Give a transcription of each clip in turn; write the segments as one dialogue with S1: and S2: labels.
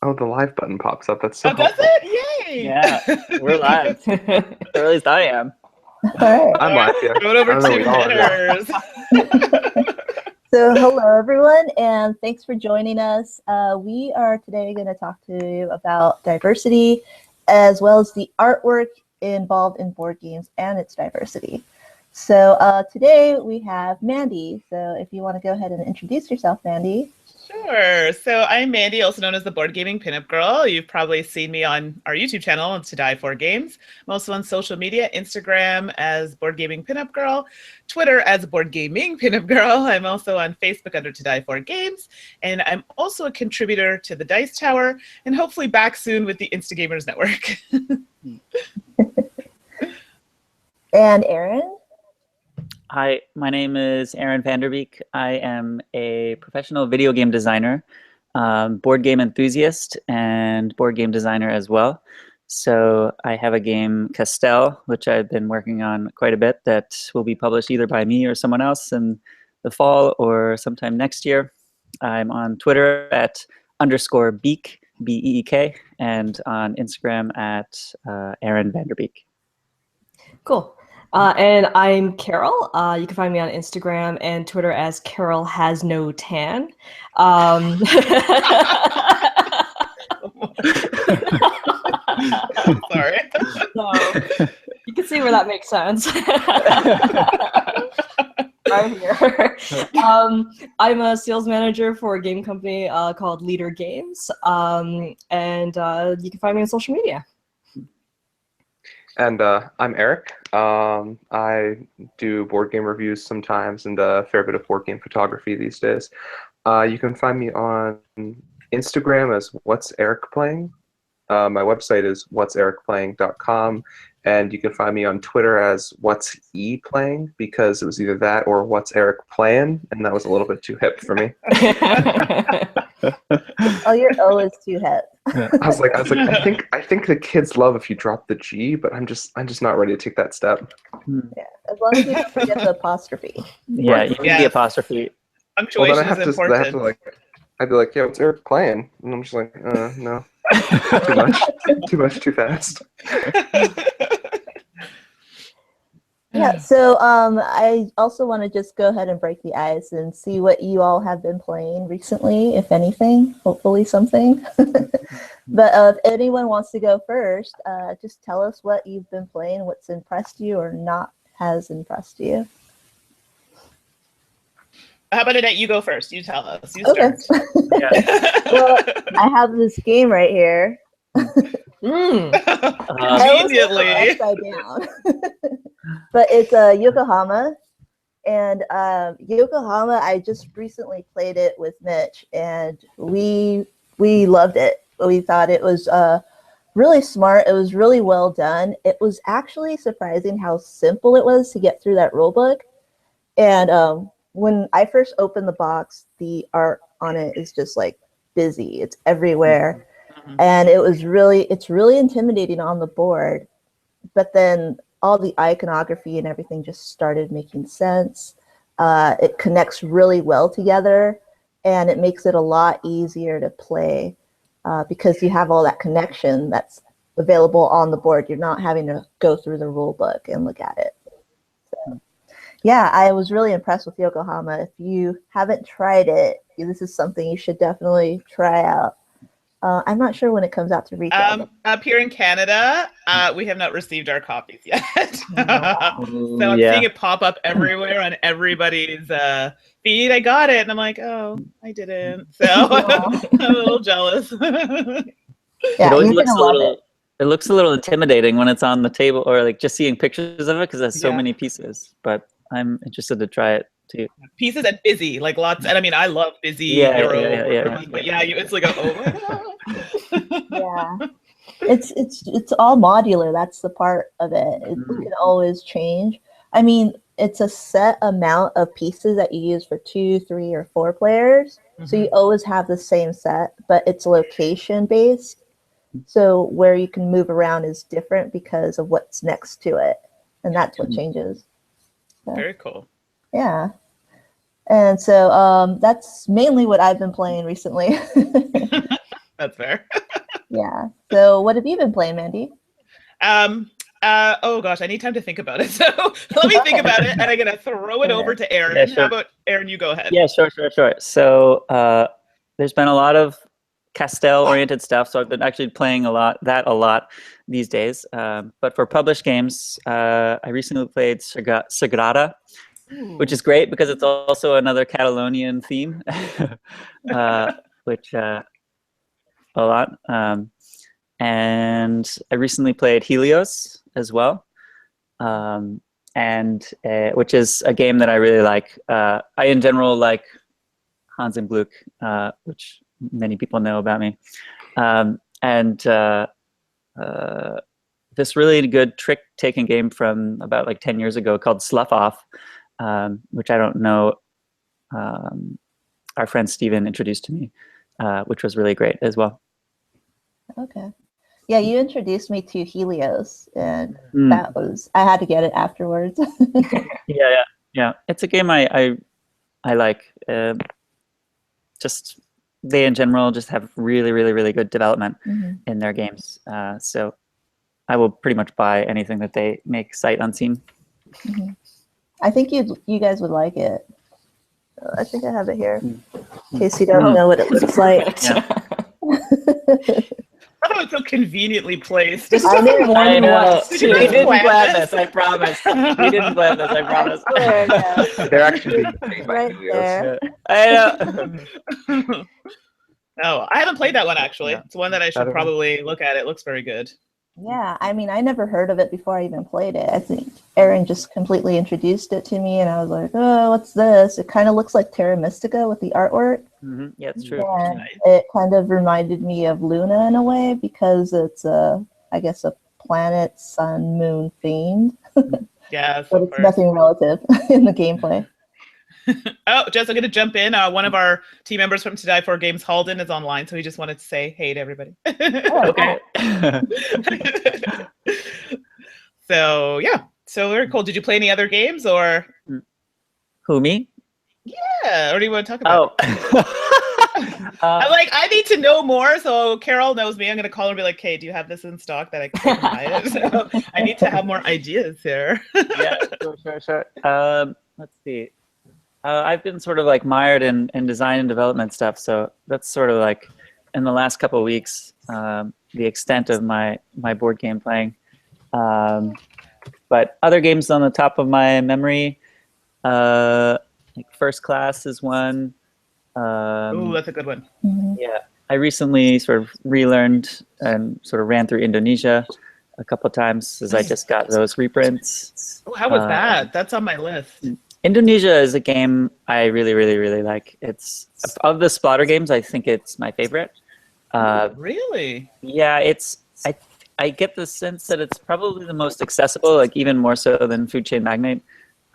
S1: Oh, the live button pops up. That's so
S2: Oh, does
S1: helpful.
S2: it? Yay!
S3: Yeah, we're live. Or at least I am.
S4: All right.
S1: I'm live, yeah.
S2: Throw it over
S1: I don't know
S2: to
S1: what y'all are doing.
S2: Netters.
S4: So hello, everyone, and thanks for joining us. We are today going to talk to you about diversity, as well as the artwork involved in board games and its diversity. So today we have Mandi. So if you want to go ahead and introduce yourself, Mandi.
S2: Sure. So I'm Mandi, also known as the Board Gaming Pinup Girl. You've probably seen me on our YouTube channel, To Die For Games. I'm also on social media, Instagram as Board Gaming Pinup Girl, Twitter as Board Gaming Pinup Girl. I'm also on Facebook under To Die For Games. And I'm also a contributor to the Dice Tower, and hopefully back soon with the Insta Gamers Network.
S4: And Aaron.
S3: Hi, my name is Aaron Vanderbeek. I am a professional video game designer, board game enthusiast, and board game designer as well. So I have a game, Castell, which I've been working on quite a bit, that will be published either by me or someone else in the fall or sometime next year. I'm on Twitter at _beek, B-E-E-K, and on Instagram at Aaron Vanderbeek.
S5: Cool. And I'm Caryl. You can find me on Instagram and Twitter as Caryl Has No Tan.
S2: Sorry.
S5: So you can see where that makes sense. Right here. I'm a sales manager for a game company called Leader Games. And you can find me on social media.
S1: And I'm Eric. I do board game reviews sometimes and a fair bit of board game photography these days. You can find me on Instagram as What's Eric Playing. My website is what'sericplaying.com, and you can find me on Twitter as What's E Playing, because it was either that or What's Eric Playing, and that was a little bit too hip for me.
S4: Oh, your O is too hip.
S1: I was like, I think the kids love if you drop the G, but I'm just not ready to take that step.
S4: Yeah, as long as you don't forget the apostrophe.
S3: Yeah, you need the apostrophe.
S2: Punctuation
S1: Well, then
S2: is important.
S1: I'd be like, yeah, what's Eric playing? And I'm just like, no, too much, too fast.
S4: Yeah, so I also want to just go ahead and break the ice and see what you all have been playing recently, if anything, hopefully something. But if anyone wants to go first, just tell us what you've been playing, what's impressed you or not has impressed you.
S2: How about Annette, you go first. You tell us. You
S4: Okay.
S2: start.
S4: Well, I have this game right here.
S2: Immediately.
S4: Upside down. But it's Yokohama, and Yokohama, I just recently played it with Mitch, and we loved it. We thought it was really smart. It was really well done. It was actually surprising how simple it was to get through that rule book. And when I first opened the box, the art on it is just like busy. It's everywhere. And it's really intimidating on the board. But then all the iconography and everything just started making sense. It connects really well together, and it makes it a lot easier to play because you have all that connection that's available on the board. You're not having to go through the rule book and look at it. So, yeah, I was really impressed with Yokohama. If you haven't tried it, this is something you should definitely try out. I'm not sure when it comes out to retail.
S2: Up here in Canada, we have not received our copies yet. So I'm seeing it pop up everywhere on everybody's feed. I got it, and I'm like, oh, I didn't. So I'm a little jealous.
S4: Yeah,
S3: it looks a little intimidating when it's on the table, or like just seeing pictures of it, because there's so many pieces. But I'm interested to try it too.
S2: Pieces and busy, like lots. And I mean, I love busy. Euro, but yeah, it's like oh my god.
S4: Yeah, it's all modular. That's the part of it. It can always change. I mean, it's a set amount of pieces that you use for 2, 3, or 4 players. So you always have the same set, but it's location based. So where you can move around is different because of what's next to it, and that's what changes. So,
S2: very cool.
S4: Yeah. And so that's mainly what I've been playing recently.
S2: That's fair.
S4: Yeah. So what have you been playing, Mandy?
S2: Oh gosh, I need time to think about it. So let me think about it, and I'm gonna throw it over to Aaron.
S3: Yeah, sure.
S2: How about Aaron? You go ahead.
S3: Yeah, sure. So there's been a lot of Castell-oriented stuff, so I've been actually playing a lot these days. But for published games, I recently played Sagrada, which is great because it's also another Catalonian theme, which a lot. And I recently played Helios as well, and which is a game that I really like. I, in general, like Hans and Gluck, which many people know about me. And this really good trick-taking game from about like 10 years ago called Slough Off, which I don't know, our friend Steven introduced to me, which was really great as well.
S4: Okay. Yeah, you introduced me to Helios, and that was, I had to get it afterwards.
S3: Yeah. It's a game I like. Just they in general just have really good development in their games. So I will pretty much buy anything that they make sight unseen.
S4: I think you guys would like it. I think I have it here, in case you don't know what it looks like.
S2: Oh, it's so conveniently placed.
S4: I know.
S3: I know.
S2: Did you
S3: We
S2: guys
S3: didn't
S2: plan
S3: plan
S2: this?
S3: this, I promise. We didn't plan this, I promise.
S4: Swear, yeah.
S1: They're actually made by
S4: Right
S1: Helios.
S4: there.
S3: I know.
S2: Oh, I haven't played that one actually.
S3: Yeah.
S2: It's one that I should probably look at. It looks very good.
S4: Yeah, I mean, I never heard of it before I even played it. I think Aaron just completely introduced it to me, and I was like, oh, what's this? It kind of looks like Terra Mystica with the artwork.
S3: Yeah, it's true.
S4: And it kind of reminded me of Luna in a way, because it's, I guess, a planet, sun, moon themed.
S2: Yeah,
S4: But it's nothing relative in the gameplay.
S2: Oh, Jess, I'm going to jump in. One of our team members from To Die For Games, Halden, is online, so he just wanted to say hey to everybody.
S3: Okay.
S2: So, yeah. So, very cool. Did you play any other games, or?
S3: Who, me?
S2: Yeah, or do you want to talk about
S3: Oh.
S2: I'm like, I need to know more, so Caryl knows me. I'm going to call her and be like, hey, do you have this in stock that I can buy it? So I need to have more ideas here.
S3: Yeah, sure. Let's see. I've been sort of like mired in design and development stuff, so that's sort of like in the last couple of weeks the extent of my board game playing. But other games on the top of my memory, like First Class is one.
S2: Oh, that's a good one.
S3: Yeah, I recently sort of relearned and sort of ran through Indonesia a couple of times as I just got those reprints.
S2: Oh, how was that? That's on my list.
S3: Indonesia is a game I really like. It's of the Splatter games, I think it's my favorite.
S2: Really?
S3: Yeah, I get the sense that it's probably the most accessible, like even more so than Food Chain Magnate,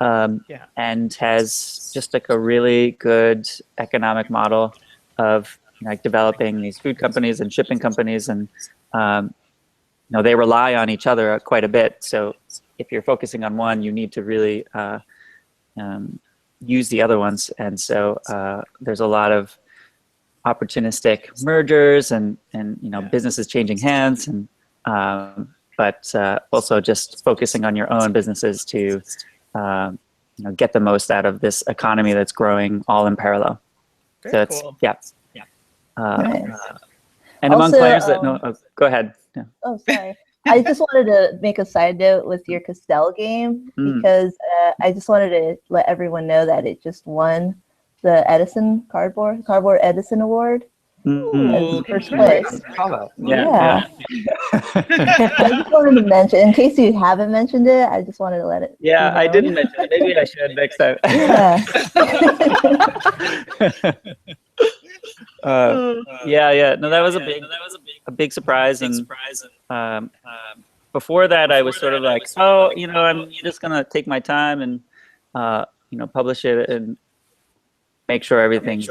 S3: and has just like a really good economic model of like developing these food companies and shipping companies, and they rely on each other quite a bit. So if you're focusing on one, you need to really use the other ones, and so there's a lot of opportunistic mergers and businesses changing hands, and but also just focusing on your own businesses to get the most out of this economy that's growing all in parallel.
S2: Very
S3: so it's
S2: cool.
S3: Nice. And
S4: Also,
S3: among players that know, go ahead. Yeah.
S4: Oh, sorry. I just wanted to make a side note with your Castell game, because I just wanted to let everyone know that it just won the Edison Cardboard Edison Award as first place.
S3: Yeah.
S4: I just wanted to mention, in case you haven't mentioned it, I just wanted to let it.
S3: Yeah, I didn't mention it. Maybe I should next time. Yeah. No, that was a big surprise, and before that, I was sort of like, I'm just gonna take my time and publish it and make sure everything's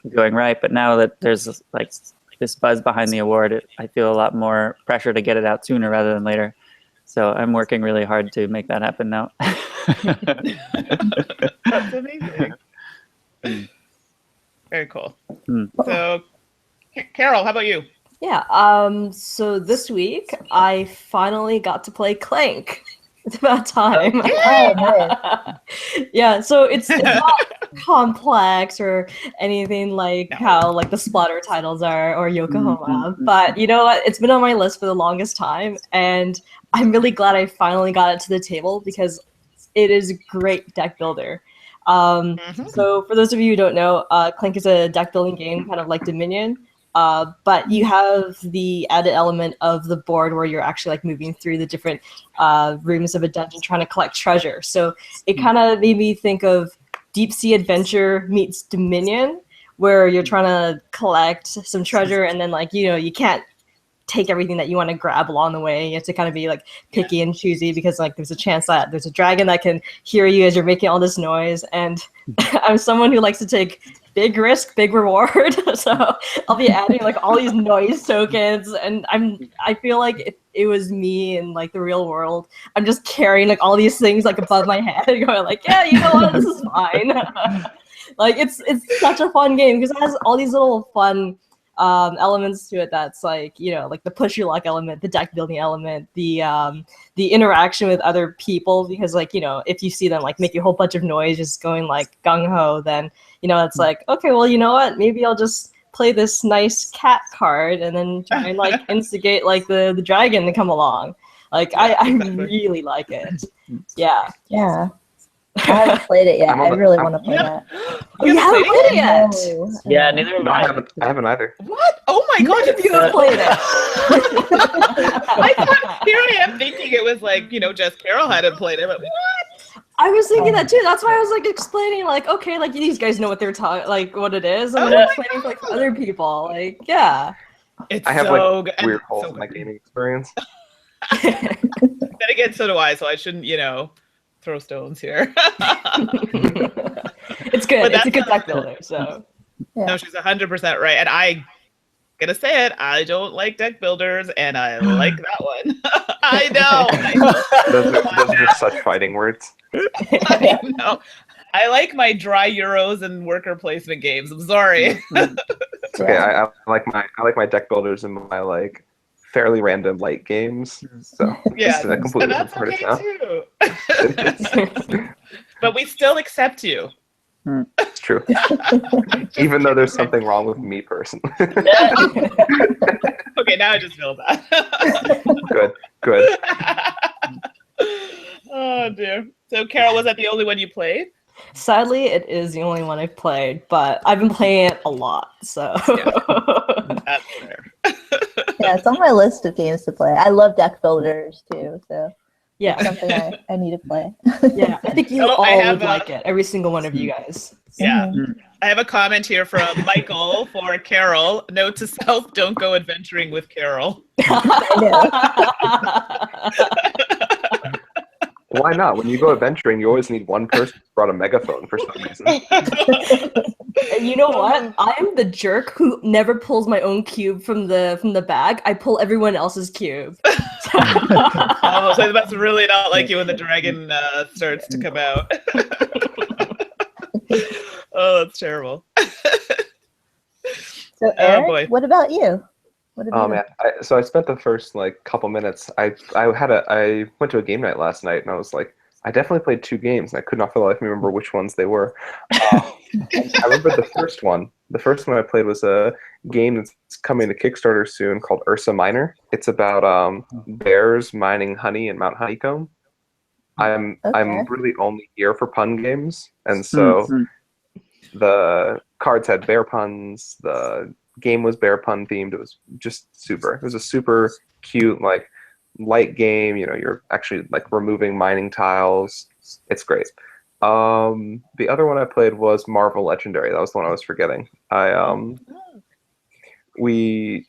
S3: going right. But now that there's like this buzz behind the award, I feel a lot more pressure to get it out sooner rather than later. So I'm working really hard to make that happen now.
S2: That's amazing. Very cool. So, Caryl, how about you?
S5: Yeah. So this week I finally got to play Clank. It's about time.
S4: Oh, nice.
S5: Yeah. So it's not complex or anything like how like the Splatter titles are or Yokohama, but you know what? It's been on my list for the longest time, and I'm really glad I finally got it to the table because it is a great deck builder. So for those of you who don't know, Clank is a deck building game, kind of like Dominion. But you have the added element of the board where you're actually like moving through the different rooms of a dungeon trying to collect treasure. So it kind of made me think of Deep Sea Adventure meets Dominion, where you're trying to collect some treasure and then like, you know, you can't take everything that you want to grab along the way. You have to kind of be like picky and choosy because like there's a chance that there's a dragon that can hear you as you're making all this noise. And I'm someone who likes to take big risk, big reward. So I'll be adding like all these noise tokens, and I feel like if it was me in like the real world, I'm just carrying like all these things like above my head, going like, yeah, you know what, this is fine. Like it's such a fun game because it has all these little fun elements to it. That's like, you know, like the push your luck element, the deck building element, the interaction with other people, because like, you know, if you see them like make a whole bunch of noise just going like gung-ho, then you know it's like, okay, well, you know what, maybe I'll just play this nice cat card and then try and like instigate like the dragon to come along. Like I really like it. Yeah.
S4: I haven't played it yet. I really want to play that.
S5: You haven't played it yet?
S4: No.
S3: Yeah, neither have
S1: I
S3: I.
S1: haven't either.
S2: What? Oh my god,
S5: You haven't played it.
S2: I thought, here I am thinking it was like, you know, just Caryl hadn't played it, but what?
S5: I was thinking that too. That's why I was like explaining, like, okay, like these guys know what they're talking, like what it is. I'm explaining for like other people, like, yeah.
S2: It's
S1: I have
S2: so
S1: like
S2: good.
S1: weird
S2: And
S1: holes
S2: so
S1: in my
S2: good.
S1: gaming experience.
S2: Then again, so do I, so I shouldn't, you know, throw stones here.
S5: It's good.
S2: But
S5: It's a
S2: that's
S5: good deck builder. So
S2: No, she's 100% right. And I gonna say it, I don't like deck builders, and I like that one. I know.
S1: Those are such fighting words.
S2: I know. I like my dry Euros and worker placement games. I'm sorry.
S1: It's okay. I like my deck builders and my like fairly random light games. So
S2: Yeah,
S1: I completely
S2: and that's
S1: support it
S2: okay
S1: now.
S2: too. But we still accept you.
S1: It's true. Even though there's something wrong with me personally.
S2: Okay, now I just feel bad.
S1: Good.
S2: Oh dear. So Caryl, was that the only one you played?
S5: sadly, it is the only one I've played, but I've been playing it a lot. So
S2: That's fair.
S4: Yeah, it's on my list of games to play. I love deck builders too, so
S5: yeah,
S4: it's something I need to play.
S5: yeah, I think you
S2: Oh,
S5: all
S2: I have
S5: would like it. Every single one of you guys.
S2: Yeah. I have a comment here from Michael for Caryl. Note to self, don't go adventuring with Caryl.
S1: Why not? When you go adventuring, you always need one person who brought a megaphone for some reason.
S5: And you know what? I am the jerk who never pulls my own cube from the bag. I pull everyone else's cube.
S2: Oh, so that's really not like you when the dragon starts to come out. Oh, that's terrible.
S4: So, Eric,
S2: boy.
S4: what about you? What have
S1: Oh
S4: you
S1: man! So I spent the first like couple minutes. I went to a game night last night, and I was like, I definitely played 2 games, and I could not for the life of me remember which ones they were. I remember the first one. The first one I played was a game that's coming to Kickstarter soon called Ursa Minor. It's about bears mining honey in Mount Honeycomb. I'm really only here for pun games, and so the cards had bear puns. The game was bear pun themed. It was just super. It was a super cute, like, light game. You know, you're actually like removing mining tiles. It's great. The other one I played was Marvel Legendary. That was the one I was forgetting. We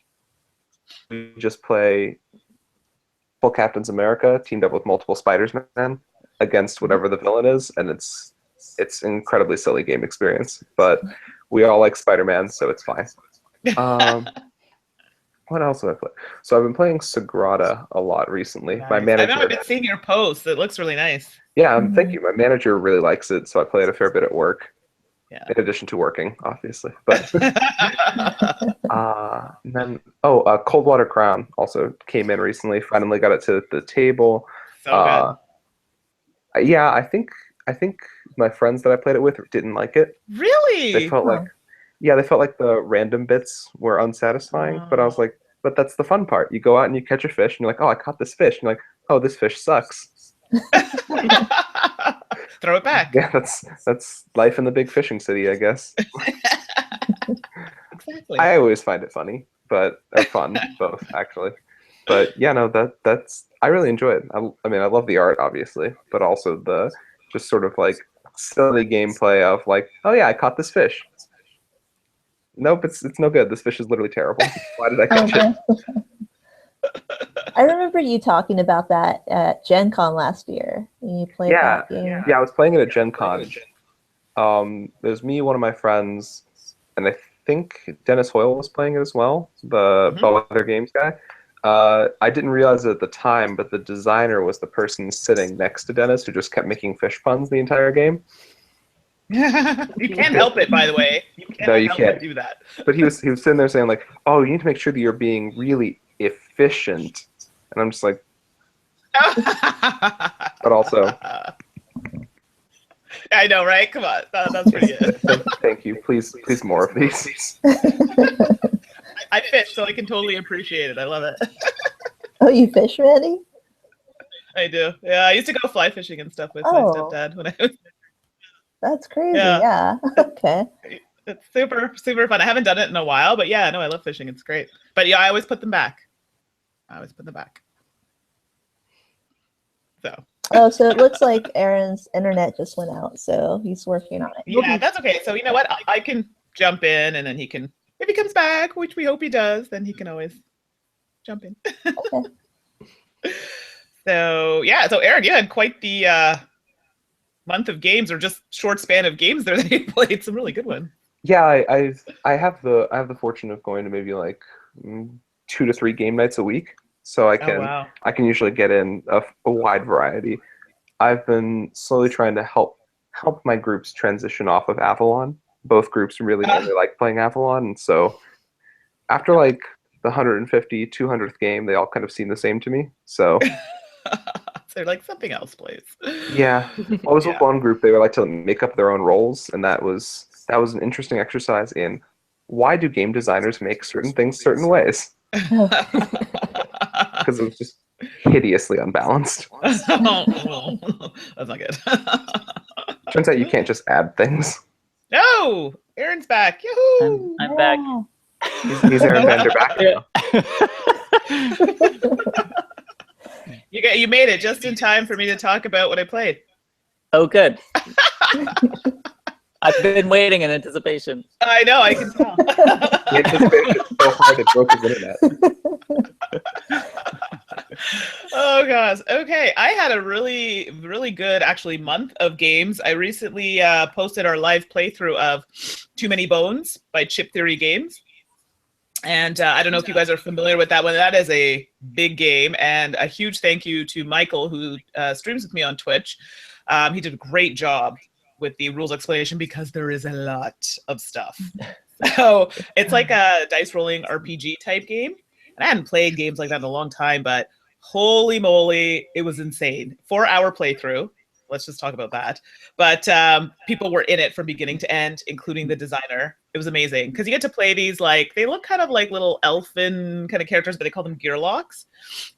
S1: just play full Captain's America teamed up with multiple Spider-Man against whatever the villain is, and it's incredibly silly game experience. But we all like Spider-Man, so it's fine. What else have I played? So I've been playing Sagrada a lot recently.
S2: Nice.
S1: My manager.
S2: I know I've been seeing your posts. It looks really nice.
S1: Yeah, thank you. My manager really likes it, so I play it a fair bit at work.
S2: Yeah.
S1: In addition to working, obviously. But and then Coldwater Crown also came in recently. Finally got it to the table.
S2: So good.
S1: Yeah, I think my friends that I played it with didn't like it.
S2: Really?
S1: They felt like they felt like the random bits were unsatisfying. But I was like, but that's the fun part. You go out and you catch a fish, and you're like, oh, I caught this fish. And you're like, oh, this fish sucks.
S2: Throw it back.
S1: Yeah, that's life in the big fishing city, I guess.
S2: Exactly.
S1: I always find it funny, or fun, both actually. But yeah, no, that's I really enjoy it. I mean, I love the art, obviously, but also the just sort of like silly gameplay of like, oh yeah, I caught this fish. Nope, it's no good. This fish is literally terrible. Why did I catch it?
S4: I remember you talking about that at Gen Con last year. You played that game.
S1: Yeah, I was playing it at Gen Con. There's me, one of my friends, and I think Dennis Hoyle was playing it as well, the Bellwether Games guy. I didn't realize it at the time, but the designer was the person sitting next to Dennis who just kept making fish puns the entire game.
S2: You can't help it, by the way. You can't do that.
S1: But he was sitting there saying like, "Oh, you need to make sure that you're being really efficient," and I'm just like, but also,
S2: I know, right? Come on, that's pretty good.
S1: Thank you. Please, more of these.
S2: I fish, so I can totally appreciate it. I love it.
S4: Oh, you fish, Mandy?
S2: I do. Yeah, I used to go fly fishing and stuff with my stepdad when I was.
S4: That's crazy. Yeah. Okay.
S2: It's super, super fun. I haven't done it in a while, but yeah, no, I love fishing. It's great. But yeah, I always put them back.
S4: So it looks like Aaron's internet just went out, so he's working on it.
S2: Yeah, that's okay. So you know what? I can jump in, and then he can, if he comes back, which we hope he does, then he can always jump in.
S4: Okay.
S2: So Aaron, you had quite the month of games, or just short span of games there that you played. Some really good ones.
S1: Yeah, I have the fortune of going to maybe like 2 to 3 game nights a week, so I can usually get in a wide variety. I've been slowly trying to help my groups transition off of Avalon. Both groups really like playing Avalon, and so after like the 150, 200th game, they all kind of seem the same to me. So
S2: they're like, something else, please.
S1: Yeah, I was with one group. They would like to make up their own roles, and that was an interesting exercise in why do game designers make certain things certain ways? Because it was just hideously unbalanced.
S2: That's not good.
S1: Turns out you can't just add things.
S2: No, Aaron's back. Yahoo!
S3: I'm back.
S1: He's Aaron Vanderbeek.
S2: You made it just in time for me to talk about what I played.
S3: Oh, good. I've been waiting in anticipation.
S2: I know, I can tell.
S1: The anticipation is so hard it broke his internet.
S2: Oh gosh. Okay, I had a really, really good actually month of games. I recently posted our live playthrough of Too Many Bones by Chip Theory Games. And I don't know if you guys are familiar with that one. That is a big game. And a huge thank you to Michael, who streams with me on Twitch. He did a great job with the rules explanation because there is a lot of stuff. So it's like a dice rolling RPG type game. And I hadn't played games like that in a long time, but holy moly, it was insane. 4-hour playthrough. Let's just talk about that. But people were in it from beginning to end, including the designer. It was amazing because you get to play these, like, they look kind of like little elfin kind of characters, but they call them gearlocks.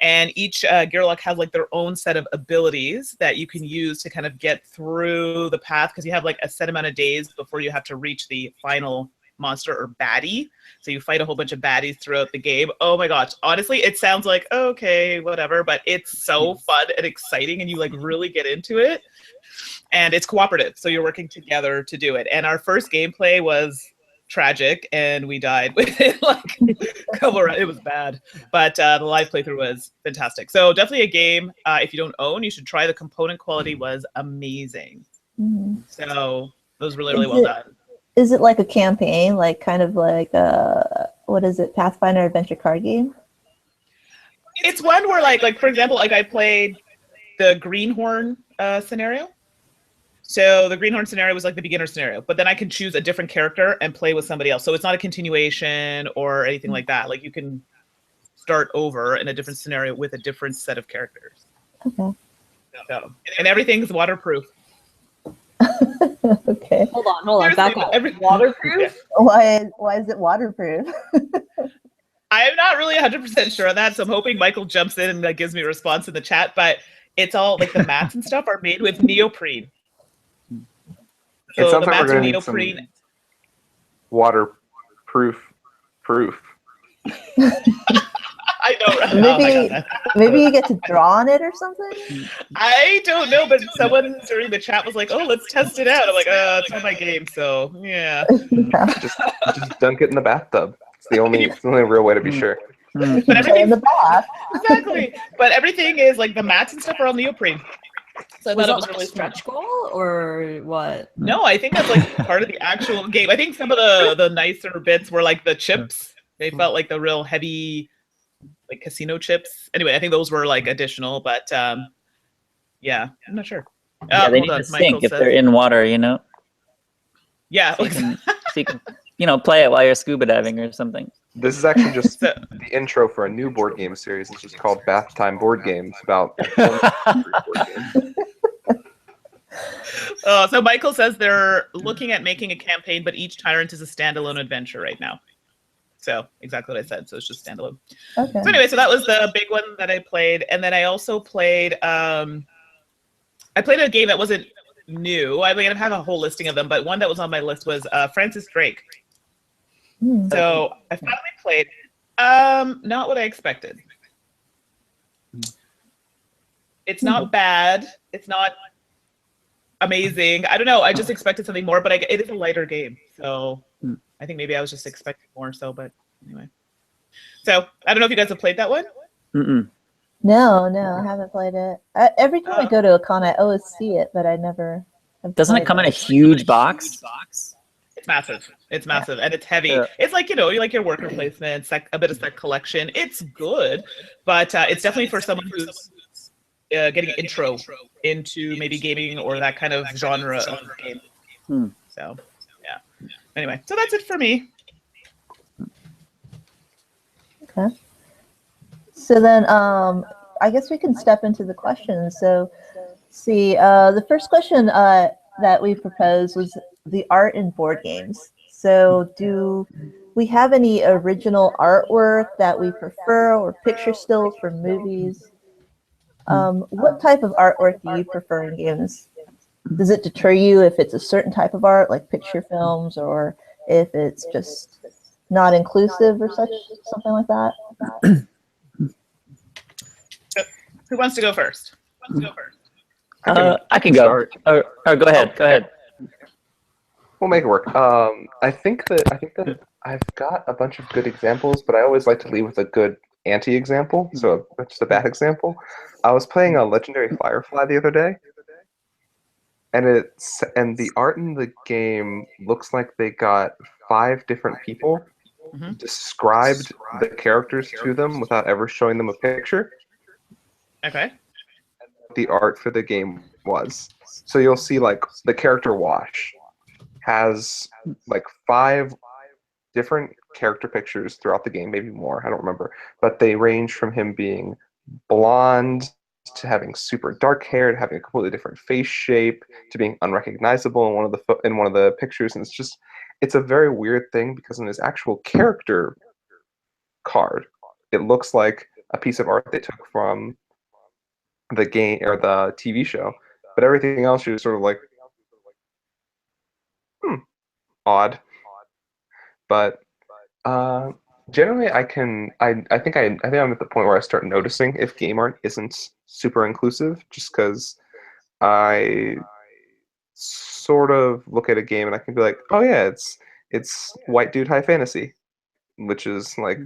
S2: And each gearlock has like their own set of abilities that you can use to kind of get through the path, because you have like a set amount of days before you have to reach the final monster or baddie. So you fight a whole bunch of baddies throughout the game. Oh my gosh, honestly, it sounds like okay, whatever, but it's so fun and exciting, and you like really get into it. And it's cooperative, so you're working together to do it. And our first gameplay was tragic, and we died within like a couple of rounds. It was bad, but the live playthrough was fantastic. So definitely a game if you don't own, you should try. The component quality was amazing. So it was really, really well done.
S4: Is it like a campaign, like kind of like what is it, Pathfinder adventure card game?
S2: It's one where like for example, like I played the Greenhorn scenario. So the greenhorn scenario was like the beginner scenario, but then I can choose a different character and play with somebody else. So it's not a continuation or anything like that. Like you can start over in a different scenario with a different set of characters.
S4: Okay.
S2: So, and everything's waterproof.
S4: Okay.
S5: Hold on. Back up.
S2: Waterproof?
S5: Yeah.
S4: Why is it waterproof?
S2: I'm not really 100% sure on that, so I'm hoping Michael jumps in and like, gives me a response in the chat. But it's all like the mats and stuff are made with neoprene.
S1: It
S2: So
S1: sounds
S2: the
S1: like
S2: mats
S1: we're
S2: are
S1: going to need
S2: neoprene.
S1: some waterproof proof.
S2: I know, right?
S4: Maybe you get to draw on it or something?
S2: I don't know, but someone during the chat was like, "Oh, let's test it out." I'm like, "It's not my game, so yeah."
S1: Just dunk it in the bathtub. It's the only real way to be sure.
S2: But
S4: Play in
S2: everything
S4: the bath.
S2: exactly. But everything is like the mats and stuff are all neoprene. So I
S5: Was
S2: thought it
S5: that
S2: was
S5: like a
S2: really
S5: stretch goal or what?
S2: No, I think that's like part of the actual game. I think some of the nicer bits were like the chips. They felt like the real heavy, like casino chips. Anyway, I think those were like additional, but yeah, I'm not sure.
S3: Yeah, they
S2: hold
S3: need
S2: on,
S3: to
S2: Michael
S3: sink if
S2: says-
S3: they're in water, you know.
S2: Yeah,
S3: So you can, play it while you're scuba diving or something.
S1: This is actually just
S2: So-
S1: the intro for a new board game series. It's just called Bath Time Board Games, about board games.
S2: so Michael says they're looking at making a campaign, but each tyrant is a standalone adventure right now. So exactly what I said. So it's just standalone.
S4: Okay.
S2: So anyway, so that was the big one that I played, and then I also played. I played a game that wasn't new. I mean, I have a whole listing of them, but one that was on my list was Francis Drake. So I finally played. Not what I expected. It's not bad. It's not amazing. I don't know. I just expected something more, but it is a lighter game. So I think maybe I was just expecting more. So, but anyway. So I don't know if you guys have played that one.
S3: Mm-mm.
S4: No, I haven't played it. Every time I go to a con, I always see it, but I never.
S3: Doesn't it come in a huge box?
S2: It's massive. It's massive, and it's heavy.
S3: Yeah.
S2: It's like, you like your worker placement, a bit of set collection. It's good, but it's definitely for someone who's getting an intro into maybe gaming or that kind of genre of game. So, yeah. Anyway, so that's it for me.
S4: Okay. So then, I guess we can step into the questions. So, see, the first question that we proposed was the art in board games. So, do we have any original artwork that we prefer, or picture stills from movies? What type of artwork do you prefer in games? Does it deter you if it's a certain type of art, like picture films, or if it's just not inclusive or something like that?
S2: Who wants to go first?
S3: I can go. Or go ahead. Go ahead.
S1: We'll make it work. I think that I've got a bunch of good examples, but I always like to lead with a good anti-example. So just a bad example. I was playing a Legendary Firefly the other day, and the art in the game looks like they got 5 different people described the characters to them without ever showing them a picture.
S2: Okay.
S1: The art for the game was. So you'll see like the character Wash has like 5 different character pictures throughout the game, maybe more, I don't remember, but they range from him being blonde to having super dark hair to having a completely different face shape to being unrecognizable in one of the pictures, and it's a very weird thing because in his actual character card it looks like a piece of art they took from the game or the TV show, but everything else you're sort of like, odd. But generally, I think I'm at the point where I start noticing if game art isn't super inclusive, just because I sort of look at a game and I can be like, oh yeah, it's white dude high fantasy, which is like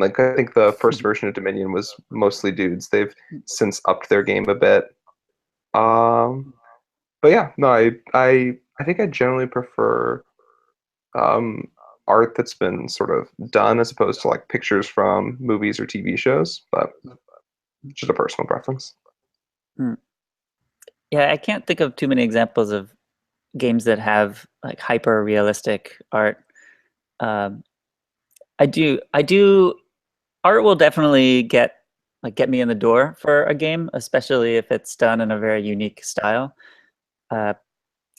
S1: I think the first version of Dominion was mostly dudes. They've since upped their game a bit. But yeah, no, I think I generally prefer art that's been sort of done as opposed to like pictures from movies or TV shows, but just a personal preference.
S3: Yeah, I can't think of too many examples of games that have like hyper realistic art. Um, I do. Art will definitely get me in the door for a game, especially if it's done in a very unique style. I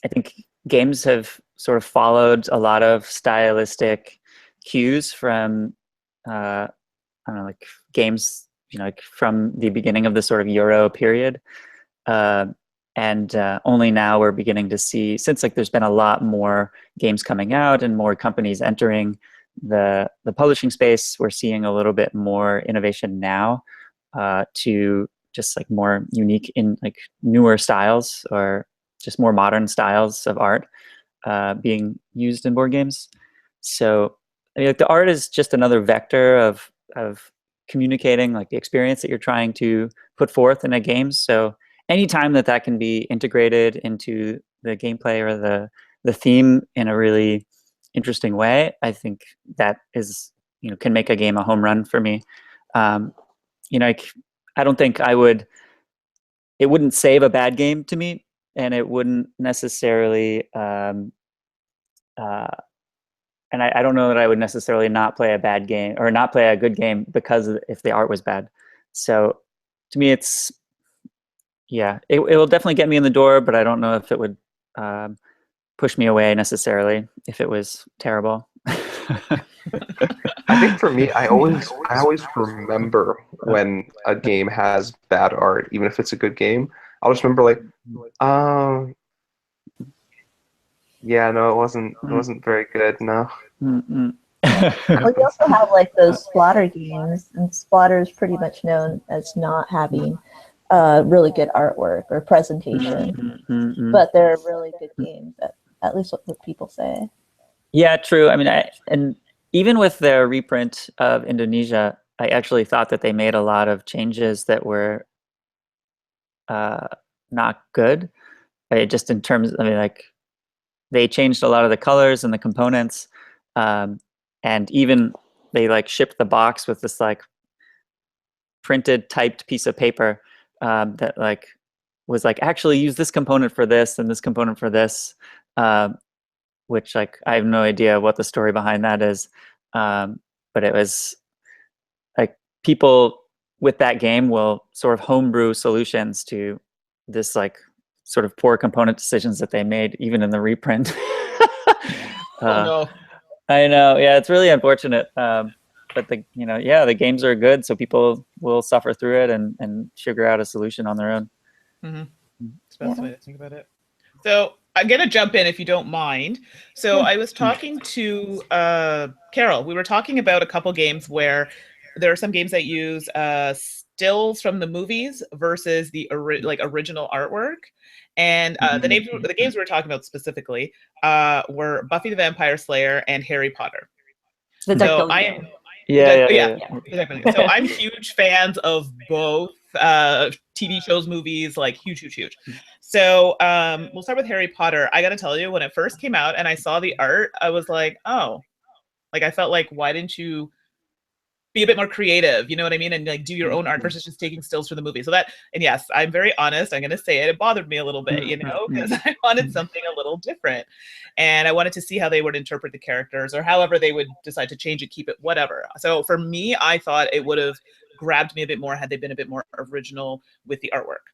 S3: think games have sort of followed a lot of stylistic cues from I don't know, like games, like from the beginning of the sort of Euro period. And only now we're beginning to see, since like there's been a lot more games coming out and more companies entering the publishing space, we're seeing a little bit more innovation now to just like more unique in like newer styles or just more modern styles of art being used in board games. So I mean, like the art is just another vector of communicating like the experience that you're trying to put forth in a game. So anytime that can be integrated into the gameplay or the theme in a really interesting way, I think that is, can make a game a home run for me. I don't think it wouldn't save a bad game to me, and it wouldn't necessarily and I don't know that I would necessarily not play a bad game or not play a good game because if the art was bad. So to me, it's, yeah, it will definitely get me in the door, but I don't know if it would push me away necessarily if it was terrible.
S1: I think for me, I always remember when a game has bad art, even if it's a good game. I'll just remember like, yeah, no, it wasn't very good. No.
S4: Well, you also have like those splatter games, and splatter is pretty much known as not having really good artwork or presentation, but they're really good games. At least what people say.
S3: Yeah, true. I mean, and even with their reprint of Indonesia, I actually thought that they made a lot of changes that were not good. Just in terms, I mean, like they changed a lot of the colors and the components, and even they like shipped the box with this like printed typed piece of paper that like was like actually use this component for this and this component for this. Which like I have no idea what the story behind that is, but it was like people with that game will sort of homebrew solutions to this like sort of poor component decisions that they made even in the reprint.
S2: Oh no.
S3: I know, yeah, it's really unfortunate. But the games are good, so people will suffer through it and figure out a solution on their own.
S2: It's the best way to think about it. So I'm going to jump in if you don't mind. So I was talking to Caryl. We were talking about a couple games where there are some games that use stills from the movies versus the original artwork. And the games we were talking about specifically were Buffy the Vampire Slayer and Harry Potter. So I'm huge fans of both TV shows, movies, like huge. So we'll start with Harry Potter. I got to tell you, when it first came out and I saw the art, I was like, oh, like I felt like, why didn't you be a bit more creative? You know what I mean? And like do your own art versus just taking stills from the movie. So that, and yes, I'm very honest. I'm going to say it. It bothered me a little bit, because I wanted something a little different. And I wanted to see how they would interpret the characters or however they would decide to change it, keep it, whatever. So for me, I thought it would have grabbed me a bit more had they been a bit more original with the artwork.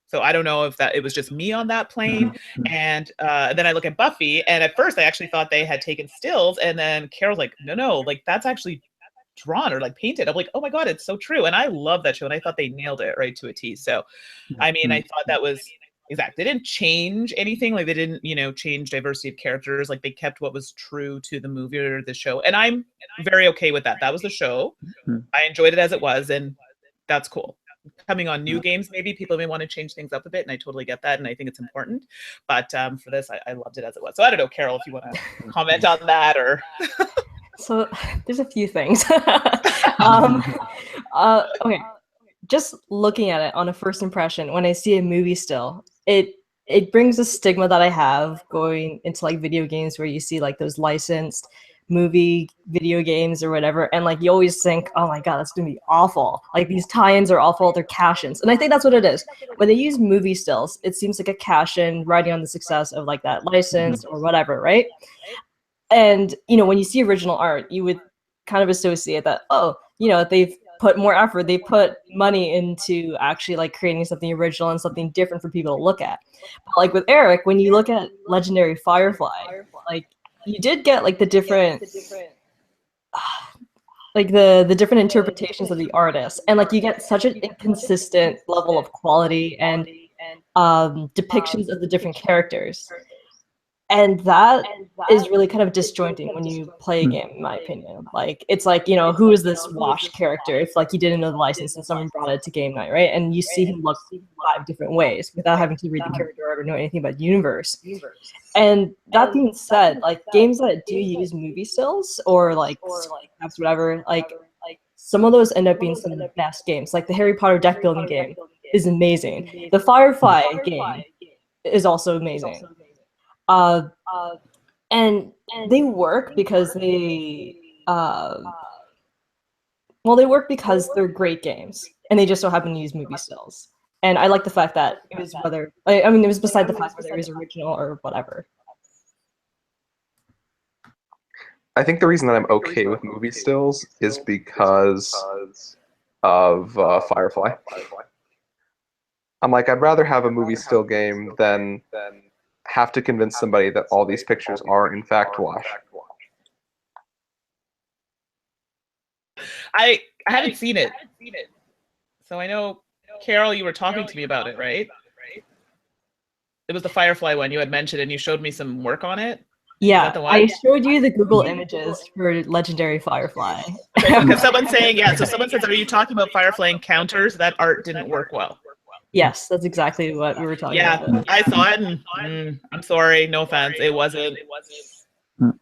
S2: So I don't know if it was just me on that plane. And then I look at Buffy, and at first I actually thought they had taken stills, and then Carol's like, no, like that's actually drawn or like painted. I'm like, oh my God, it's so true. And I love that show, and I thought they nailed it right to a T. So I mean, I thought that was exact. They didn't change anything. Like they didn't, change diversity of characters. Like they kept what was true to the movie or the show. And I'm very okay with that. That was the show. I enjoyed it as it was, and that's cool. Coming on new games, maybe people may want to change things up a bit, and I totally get that, and I think it's important. But for this, I loved it as it was. So I don't know, Caryl, if you want to comment on that or.
S5: So there's a few things. Okay, just looking at it on a first impression, when I see a movie still, it brings a stigma that I have going into like video games where you see like those licensed movie, video games, or whatever, and like you always think, oh my god, that's gonna be awful. Like these tie-ins are awful, they're cash-ins, and I think that's what it is. When they use movie stills, it seems like a cash-in riding on the success of like that license or whatever, right? And when you see original art, you would kind of associate that, oh, they've put more effort, they put money into actually like creating something original and something different for people to look at. But like with Eric, when you look at Legendary Firefly, like you did get like the different like the different interpretations of the artist, and like you get such an inconsistent level of quality and depictions of the different characters. And that is really kind of disjointing when you play a game, in my opinion. Like, it's like, who is this Wash character? If, like, you didn't know the license and someone brought it to game night, right? And you see him look 5 different ways without having to read the character art or know anything about the universe. And that being said, like, games that do use movie stills or, like, apps, whatever, like, some of those end up being some of the best games. Like, the Harry Potter deck building game is amazing. The Firefly game is also amazing. And they work because they work because they're great games, and they just so happen to use movie stills. And I like the fact that it was it was beside the fact whether it was original or whatever.
S1: I think the reason that I'm okay with movie stills is because of Firefly. I'm like, I'd rather have a movie still game than have to convince somebody that all these pictures are in fact Wash.
S2: I haven't seen it. So I know, Caryl, you were talking to me about it, right? It was the Firefly one you had mentioned, and you showed me some work on it.
S5: Yeah, I showed you the Google images for Legendary Firefly.
S2: Because someone's saying, so someone says, are you talking about Firefly encounters? That art didn't work well.
S5: Yes, that's exactly what we were talking about.
S2: Yeah, I saw it, and I'm sorry, no offense, it wasn't.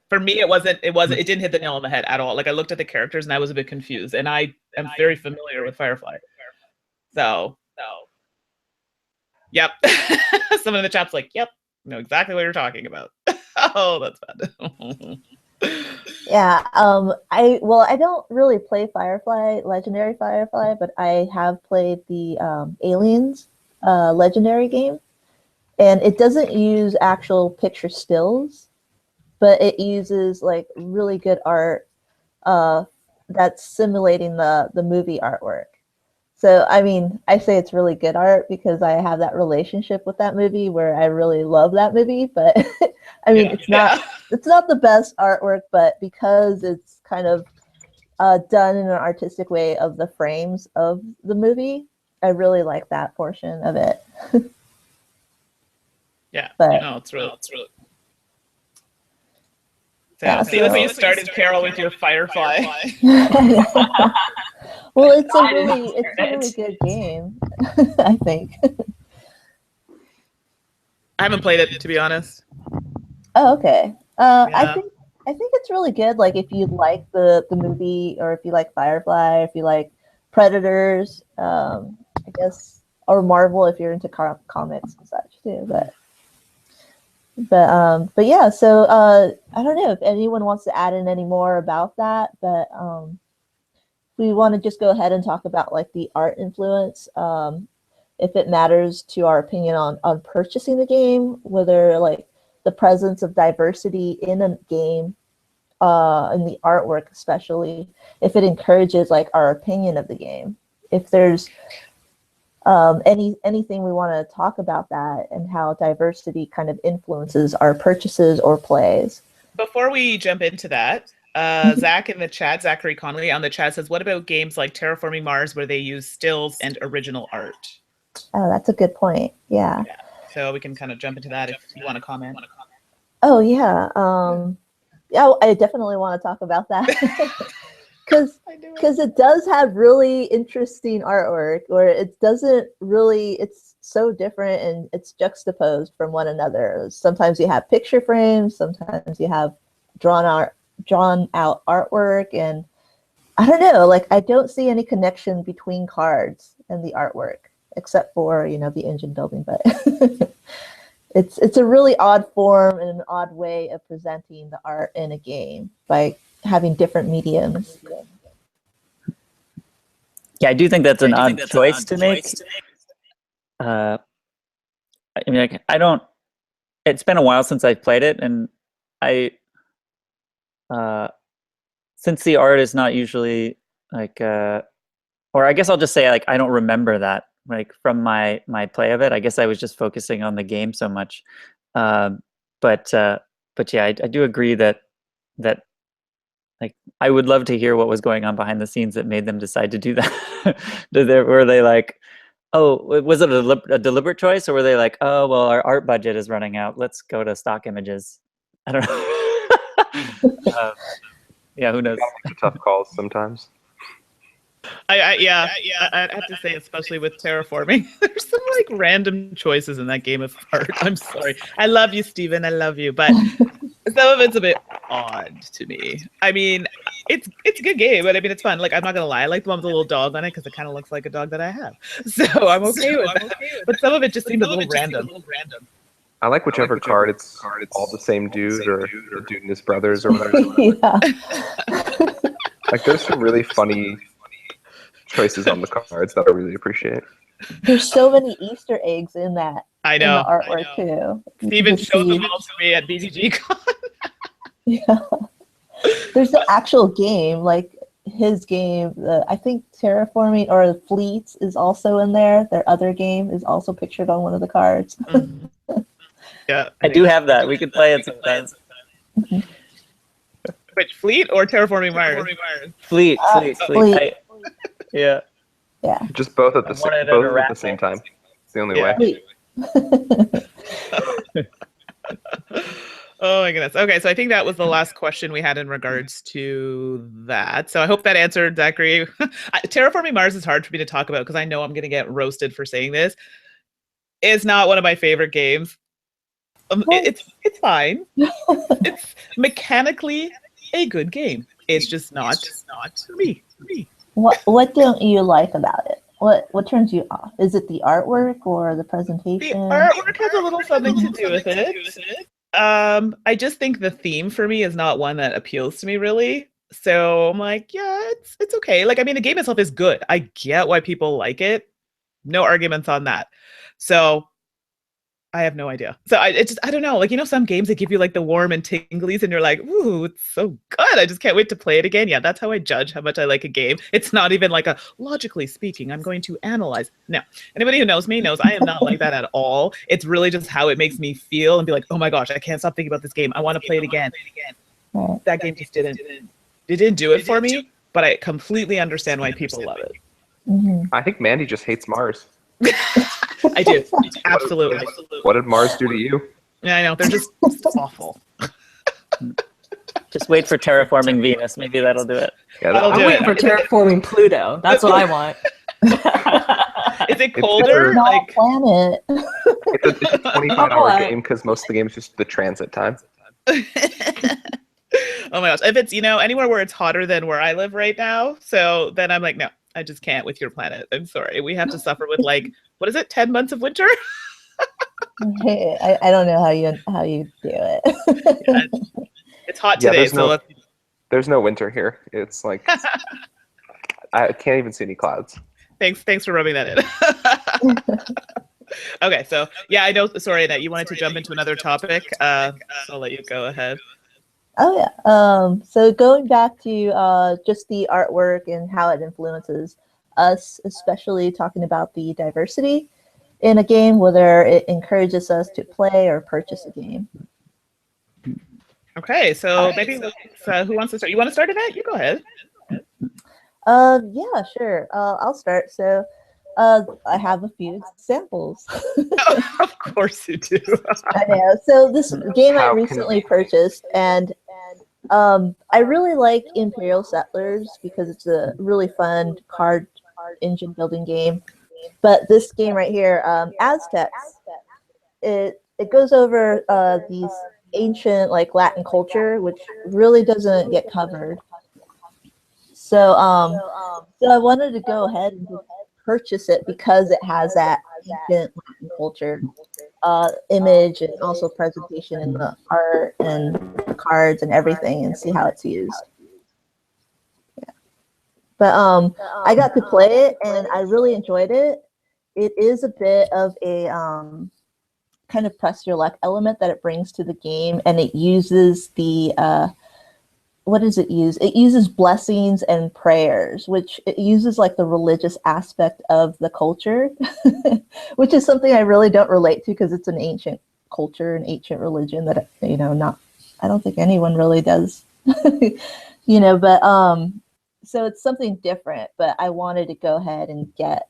S2: For me, it didn't hit the nail on the head at all. Like, I looked at the characters and I was a bit confused, and I am very familiar with Firefly. So, yep. Someone in the chat's like, yep, I know exactly what you're talking about. Oh, that's bad.
S4: Yeah, I don't really play Legendary Firefly, but I have played the Aliens Legendary game, and it doesn't use actual picture stills, but it uses like really good art that's simulating the movie artwork. So, I mean, I say it's really good art because I have that relationship with that movie where I really love that movie, but I mean, it's not the best artwork, but because it's kind of done in an artistic way of the frames of the movie, I really like that portion of it.
S2: Yeah,
S4: but
S2: no, it's really. So, see, that's when you started, Caryl, with your Firefly.
S4: Well, it's a really good game, I think.
S2: I haven't played it, to be honest.
S4: Oh, okay.
S2: Yeah.
S4: I think it's really good. Like, if you like the movie, or if you like Firefly, if you like Predators, I guess, or Marvel if you're into comics and such too. But yeah. So I don't know if anyone wants to add in any more about that, but we want to just go ahead and talk about like the art influence, if it matters to our opinion on purchasing the game, whether like the presence of diversity in a game, in the artwork especially, if it encourages like our opinion of the game, if there's anything we want to talk about that and how diversity kind of influences our purchases or plays.
S2: Before we jump into that, Zach in the chat, Zachary Connolly on the chat says, what about games like Terraforming Mars where they use stills and original art?
S4: Oh, that's a good point. Yeah.
S2: So we can kind of jump into that if you want to comment.
S4: Oh, yeah. Yeah, I definitely want to talk about that. Because it does have really interesting artwork where it doesn't really, it's so different and it's juxtaposed from one another. Sometimes you have picture frames, sometimes you have drawn out artwork, and I don't know, like I don't see any connection between cards and the artwork except for, the engine building, but it's a really odd form and an odd way of presenting the art in a game by having different mediums.
S3: Yeah, I do think that's an odd choice to make. I mean, like, I don't. It's been a while since I've played it, and since the art is not usually like, or I guess I'll just say like I don't remember that like from my play of it. I guess I was just focusing on the game so much. But yeah, I do agree that like I would love to hear what was going on behind the scenes that made them decide to do that. Were they like, oh, was it a deliberate choice, or were they like, oh, well, our art budget is running out, let's go to stock images? I don't know. Yeah, who knows?
S1: Tough calls sometimes.
S2: I have to say, especially with terraforming, there's some like random choices in that game of art. I'm sorry. I love you, Steven. I love you, but some of it's a bit odd to me. I mean, it's a good game, but I mean, it's fun. Like, I'm not gonna lie, I like the one with the little dog on it because it kind of looks like a dog that I have. So I'm okay with that. But some of it just seemed a little random.
S1: I like whichever card it's all the same dude or the dude and his brothers or whatever.
S4: Yeah.
S1: Like, there's some really funny choices on the cards that I really appreciate.
S4: There's so many Easter eggs in that.
S2: I know.
S4: In the artwork too.
S2: Steven showed them all to me at BGG-Con.
S4: Yeah. There's the actual game, like his game. I think Terraforming or Fleets is also in there. Their other game is also pictured on one of the cards.
S2: Mm-hmm. Yeah,
S3: I do have that. We could play it sometimes.
S2: Which, Fleet or Terraforming Mars?
S3: Fleet. Yeah.
S1: Just both at the same time. It's the only way.
S2: Oh my goodness. Okay, so I think that was the last question we had in regards to that. So I hope that answered, Zachary. Terraforming Mars is hard for me to talk about because I know I'm going to get roasted for saying this. It's not one of my favorite games. It's fine. It's mechanically a good game. It's just not for me.
S4: What don't you like about it? What turns you off? Is it the artwork or the presentation?
S2: The artwork has a little something to do with it. I just think the theme for me is not one that appeals to me really. So I'm like, yeah, it's okay. Like, I mean, the game itself is good. I get why people like it. No arguments on that. So I have no idea. So I don't know. Like, you know, some games that give you like the warm and tinglies and you're like, ooh, it's so good. I just can't wait to play it again. Yeah, that's how I judge how much I like a game. It's not even like a logically speaking, I'm going to analyze. No, anybody who knows me knows I am not like that at all. It's really just how it makes me feel and be like, oh my gosh, I can't stop thinking about this game. I want to play it again. That game just didn't do it for me, but I completely understand why people love it.
S4: Mm-hmm.
S1: I think Mandy just hates Mars.
S2: I do. Absolutely.
S1: What did Mars do to you?
S2: Yeah, I know. They're just awful.
S3: Just wait for Terraforming Venus. Maybe that'll do it.
S1: Yeah,
S2: That'll do
S5: I'm waiting for Terraforming Pluto. That's what I want.
S2: Is it colder?
S4: Not
S2: Like,
S4: planet.
S1: It's a 25-hour game because most of the game is just the transit time.
S2: oh my gosh. If it's, you know, anywhere where it's hotter than where I live right now, so then I'm like, no, I just can't with your planet. I'm sorry. We have to suffer with like, what is it, 10 months of winter?
S4: I don't know how you do it.
S2: Yeah, it's hot today, so
S1: there's no winter here. It's like I can't even see any clouds.
S2: Thanks for rubbing that in. Okay, so yeah, I know. Sorry, Annette, you wanted to jump into another topic. So I'll let you go ahead.
S4: Oh yeah. So going back to just the artwork and how it influences us, especially talking about the diversity in a game, whether it encourages us to play or purchase a game.
S2: Okay, so maybe who wants to start? You want to start, Annette? You go ahead.
S4: Yeah, sure. I'll start. So I have a few examples.
S2: Of course you do.
S4: I know. So this game I recently purchased, and I really like Imperial Settlers because it's a really fun card engine building game. But this game right here, Aztecs, it goes over these ancient like Latin culture, which really doesn't get covered. So I wanted to go ahead and purchase it because it has that ancient Latin culture image and also presentation in the art and the cards and everything, and see how it's used. But I got to play it and I really enjoyed it. It is a bit of a kind of press your luck element that it brings to the game, and it uses the what does it use? It uses blessings and prayers, which it uses like the religious aspect of the culture, which is something I really don't relate to because it's an ancient culture, an ancient religion that, you know, not, I don't think anyone really does, you know, but so it's something different, but I wanted to go ahead and get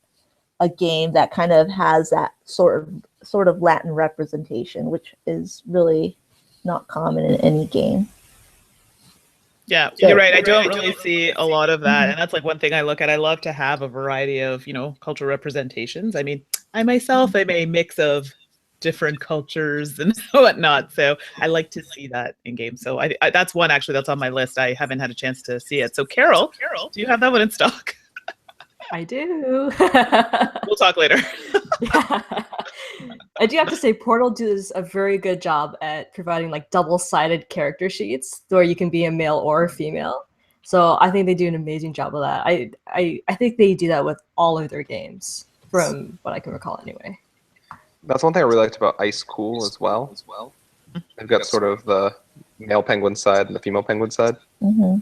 S4: a game that kind of has that sort of Latin representation, which is really not common in any game.
S2: Yeah, you're right. I don't really see a lot of that. And that's like one thing I look at. I love to have a variety of, you know, cultural representations. I mean, I myself am a mix of different cultures and whatnot. So I like to see that in games. So I that's one actually that's on my list. I haven't had a chance to see it. So Caryl, do you have that one in stock?
S5: I do.
S2: We'll talk later.
S5: Yeah. I do have to say Portal does a very good job at providing like double-sided character sheets where you can be a male or a female. So I think they do an amazing job of that. I think they do that with all of their games, from what I can recall anyway.
S1: That's one thing I really liked about Ice Cool as well. They've got sort of the male penguin side and the female penguin side.
S4: Mm-hmm.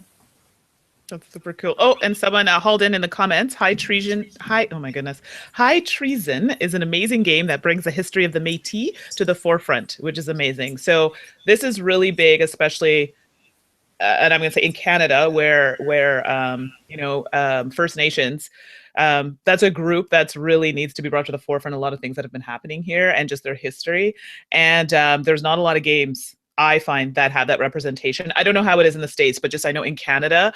S2: That's super cool. Oh, and someone hauled in the comments, High Treason, oh my goodness. High Treason is an amazing game that brings the history of the Métis to the forefront, which is amazing. So this is really big, especially, and I'm going to say in Canada, where you know, First Nations, that's a group that's really needs to be brought to the forefront. A lot of things that have been happening here and just their history. And there's not a lot of games I find that have that representation. I don't know how it is in the States, but just I know in Canada,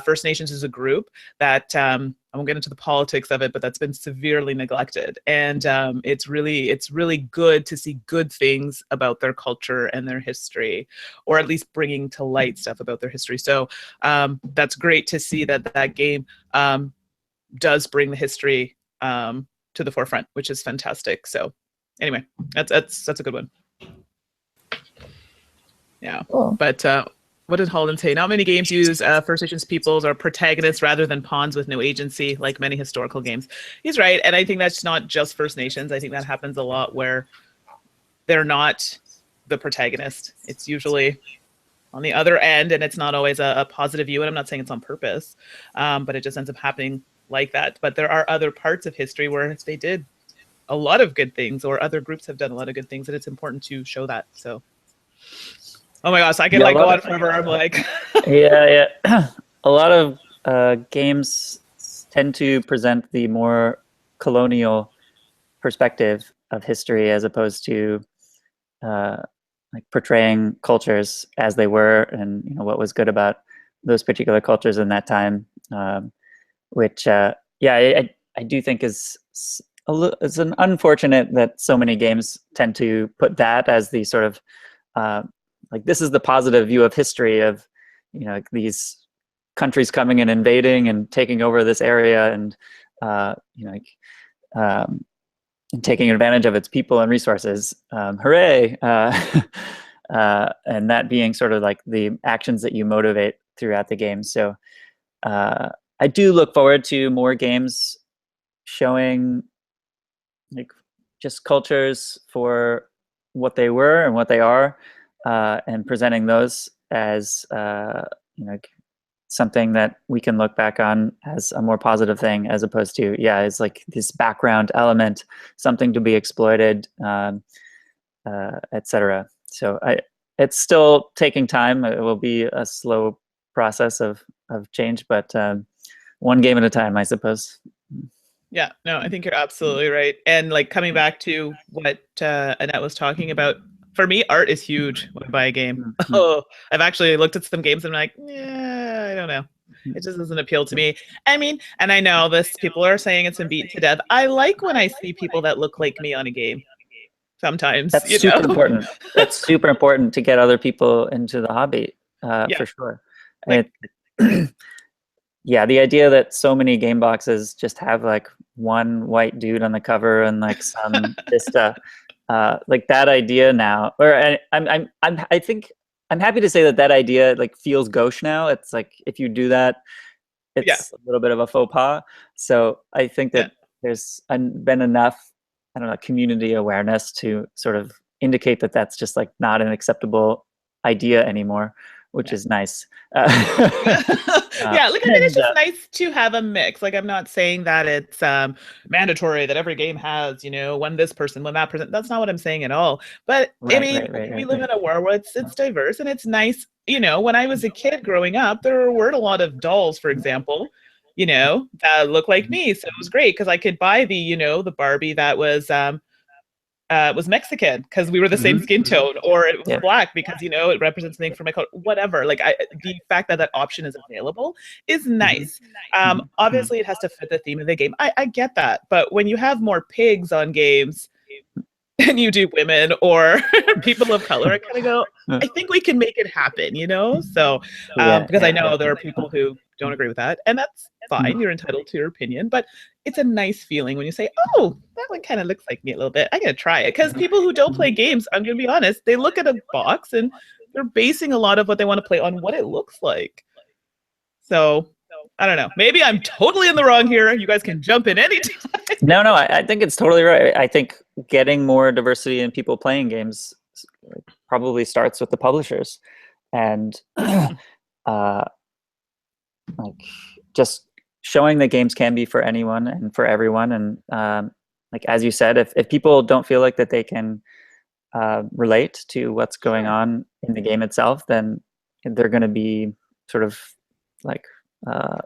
S2: First Nations is a group that I won't get into the politics of it, but that's been severely neglected. And it's really good to see good things about their culture and their history, or at least bringing to light stuff about their history. So that's great to see that that game does bring the history to the forefront, which is fantastic. So anyway, that's a good one. Yeah, cool. But what did Holden say? Not many games use First Nations peoples or protagonists rather than pawns with no agency, like many historical games. He's right, and I think that's not just First Nations. I think that happens a lot where they're not the protagonist. It's usually on the other end, and it's not always a positive view, and I'm not saying it's on purpose, but it just ends up happening like that. But there are other parts of history where they did a lot of good things, or other groups have done a lot of good things, and it's important to show that. So. Oh my gosh, I can like go on forever. I'm like,
S3: yeah. A lot of games tend to present the more colonial perspective of history as opposed to like portraying cultures as they were, and you know what was good about those particular cultures in that time, which I do think is it's an unfortunate that so many games tend to put that as the sort of like this is the positive view of history of, you know, like these countries coming and invading and taking over this area, and you know, like and taking advantage of its people and resources. Hooray! And that being sort of like the actions that you motivate throughout the game. So I do look forward to more games showing like just cultures for what they were and what they are. And presenting those as you know, something that we can look back on as a more positive thing, as opposed to it's like this background element, something to be exploited, etc. So it's still taking time. It will be a slow process of change, but one game at a time, I suppose.
S2: Yeah, no, I think you're absolutely right. And like coming back to what Annette was talking about. For me, art is huge when I buy a game. Oh, I've actually looked at some games and I'm like, yeah, I don't know. It just doesn't appeal to me. I mean, and I know this, people are saying it's been beaten to death. I like when I see people that look like me on a game. Sometimes.
S3: That's super important. That's super important to get other people into the hobby, for sure. Like, yeah, the idea that so many game boxes just have like one white dude on the cover and like some Vista. Like that idea now, or I think I'm happy to say that idea like feels gauche now. It's like if you do that, it's a little bit of a faux pas. So I think that there's been enough, I don't know, community awareness to sort of indicate that that's just like not an acceptable idea anymore, which is nice.
S2: Yeah, like I mean, it's just nice to have a mix. Like I'm not saying that it's mandatory that every game has, you know, when this person, when that person. That's not what I'm saying at all. But I mean, we live in a world where it's diverse and it's nice. You know, when I was a kid growing up, there weren't a lot of dolls, for example, you know, that looked like me. So it was great because I could buy the, you know, the Barbie that was Mexican because we were the same skin tone, or it was black because, you know, it represents something for my color, whatever. Like the fact that that option is available is nice. Obviously it has to fit the theme of the game. I get that. But when you have more pigs on games and you do women or people of color, I kind of go, I think we can make it happen, you know? So, because I know there are people who don't agree with that, and that's fine. You're entitled to your opinion, but it's a nice feeling when you say, oh, that one kind of looks like me a little bit. I'm going to try it. Because people who don't play games, I'm going to be honest, they look at a box and they're basing a lot of what they want to play on what it looks like. So, I don't know. Maybe I'm totally in the wrong here. You guys can jump in anytime.
S3: No, I think it's totally right. I think getting more diversity in people playing games probably starts with the publishers. And like just showing that games can be for anyone and for everyone. And like, as you said, if people don't feel like that they can relate to what's going on in the game itself, then they're going to be sort of like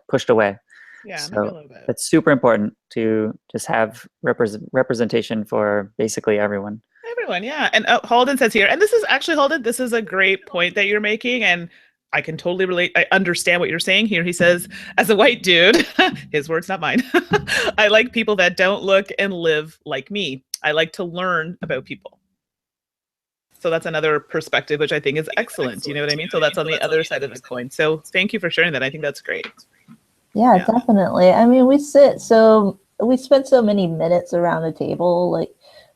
S3: pushed away.
S2: Yeah,
S3: so
S2: maybe a little bit.
S3: It's super important to just have representation for basically everyone.
S2: Everyone, yeah. And Halden says here, and this is actually, Halden, this is a great point that you're making, and I can totally relate. I understand what you're saying here. He says, as a white dude, his words, not mine, I like people that don't look and live like me. I like to learn about people. So that's another perspective, which I think is excellent. You know what I mean? So that's on the other side of the coin. So thank you for sharing that. I think that's great.
S4: Yeah, definitely. I mean, we spend so many minutes around the table. Like,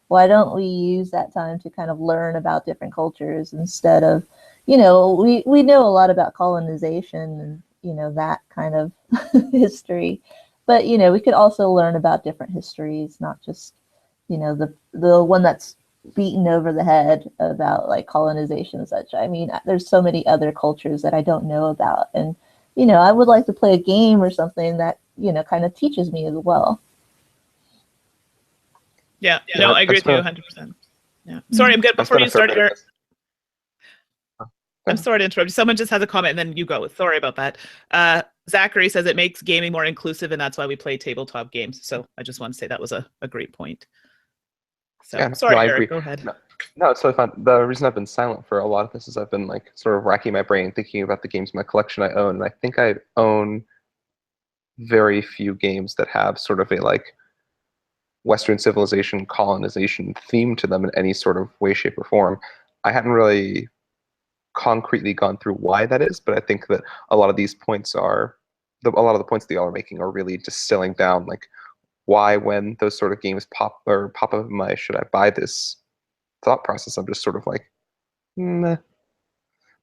S4: why don't we use that time to kind of learn about different cultures instead of, you know, we know a lot about colonization and, you know, that kind of history. But, you know, we could also learn about different histories, not just, you know, the one that's beaten over the head about like colonization and such. I mean, there's so many other cultures that I don't know about. And, you know, I would like to play a game or something that, you know, kind of teaches me as well.
S2: Yeah, no, I agree with you 100%. Yeah. Sorry, I'm good. Before you start your... I'm sorry to interrupt you. Someone just has a comment and then you go. Sorry about that. Zachary says it makes gaming more inclusive and that's why we play tabletop games. So I just want to say that was a great point. So
S1: yeah,
S2: sorry,
S1: no, I
S2: Eric,
S1: agree.
S2: go ahead.
S1: No, it's totally fine. The reason I've been silent for a lot of this is I've been like sort of racking my brain thinking about the games in my collection I own. And I think I own very few games that have sort of a like Western civilization colonization theme to them in any sort of way, shape, or form. I hadn't really concretely gone through why that is, but I think that a lot of these points are, a lot of the points that y'all are making are really distilling down like why, when those sort of games pop up in my should I buy this thought process, I'm just sort of like, meh.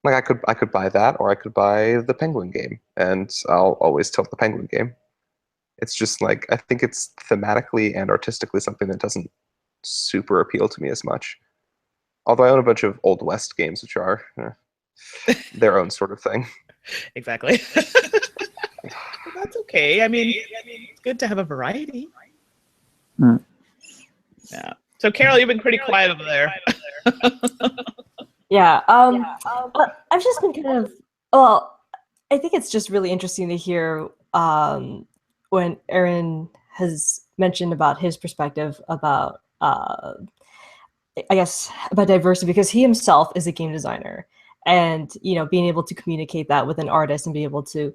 S1: Like I could buy that, or I could buy the Penguin game, and I'll always tilt the Penguin game. It's just like, I think it's thematically and artistically something that doesn't super appeal to me as much. Although I own a bunch of Old West games, which are their own sort of thing.
S2: Exactly. That's okay. I mean, it's good to have a variety. Yeah. So, Caryl, you've been pretty quiet over there.
S5: Yeah. I've just been kind of, well, I think it's just really interesting to hear when Aaron has mentioned about his perspective about, I guess, about diversity, because he himself is a game designer, and, you know, being able to communicate that with an artist and be able to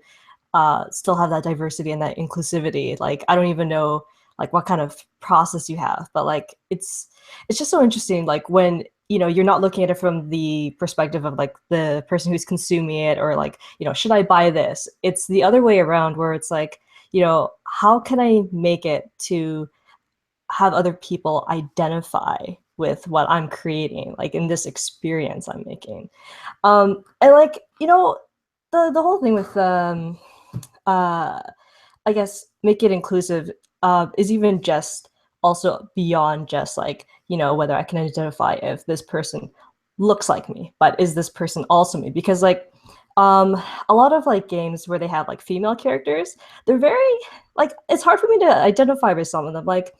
S5: still have that diversity and that inclusivity. Like, I don't even know like what kind of process you have, but like it's just so interesting. Like when, you know, you're not looking at it from the perspective of like the person who's consuming it, or like, you know, should I buy this? It's the other way around, where it's like, you know, how can I make it to have other people identify with what I'm creating, like in this experience I'm making. And like, you know, the whole thing with I guess make it inclusive is even just also beyond just like, you know, whether I can identify if this person looks like me, but is this person also me? Because like a lot of like games where they have like female characters, they're very like, it's hard for me to identify with some of them. Like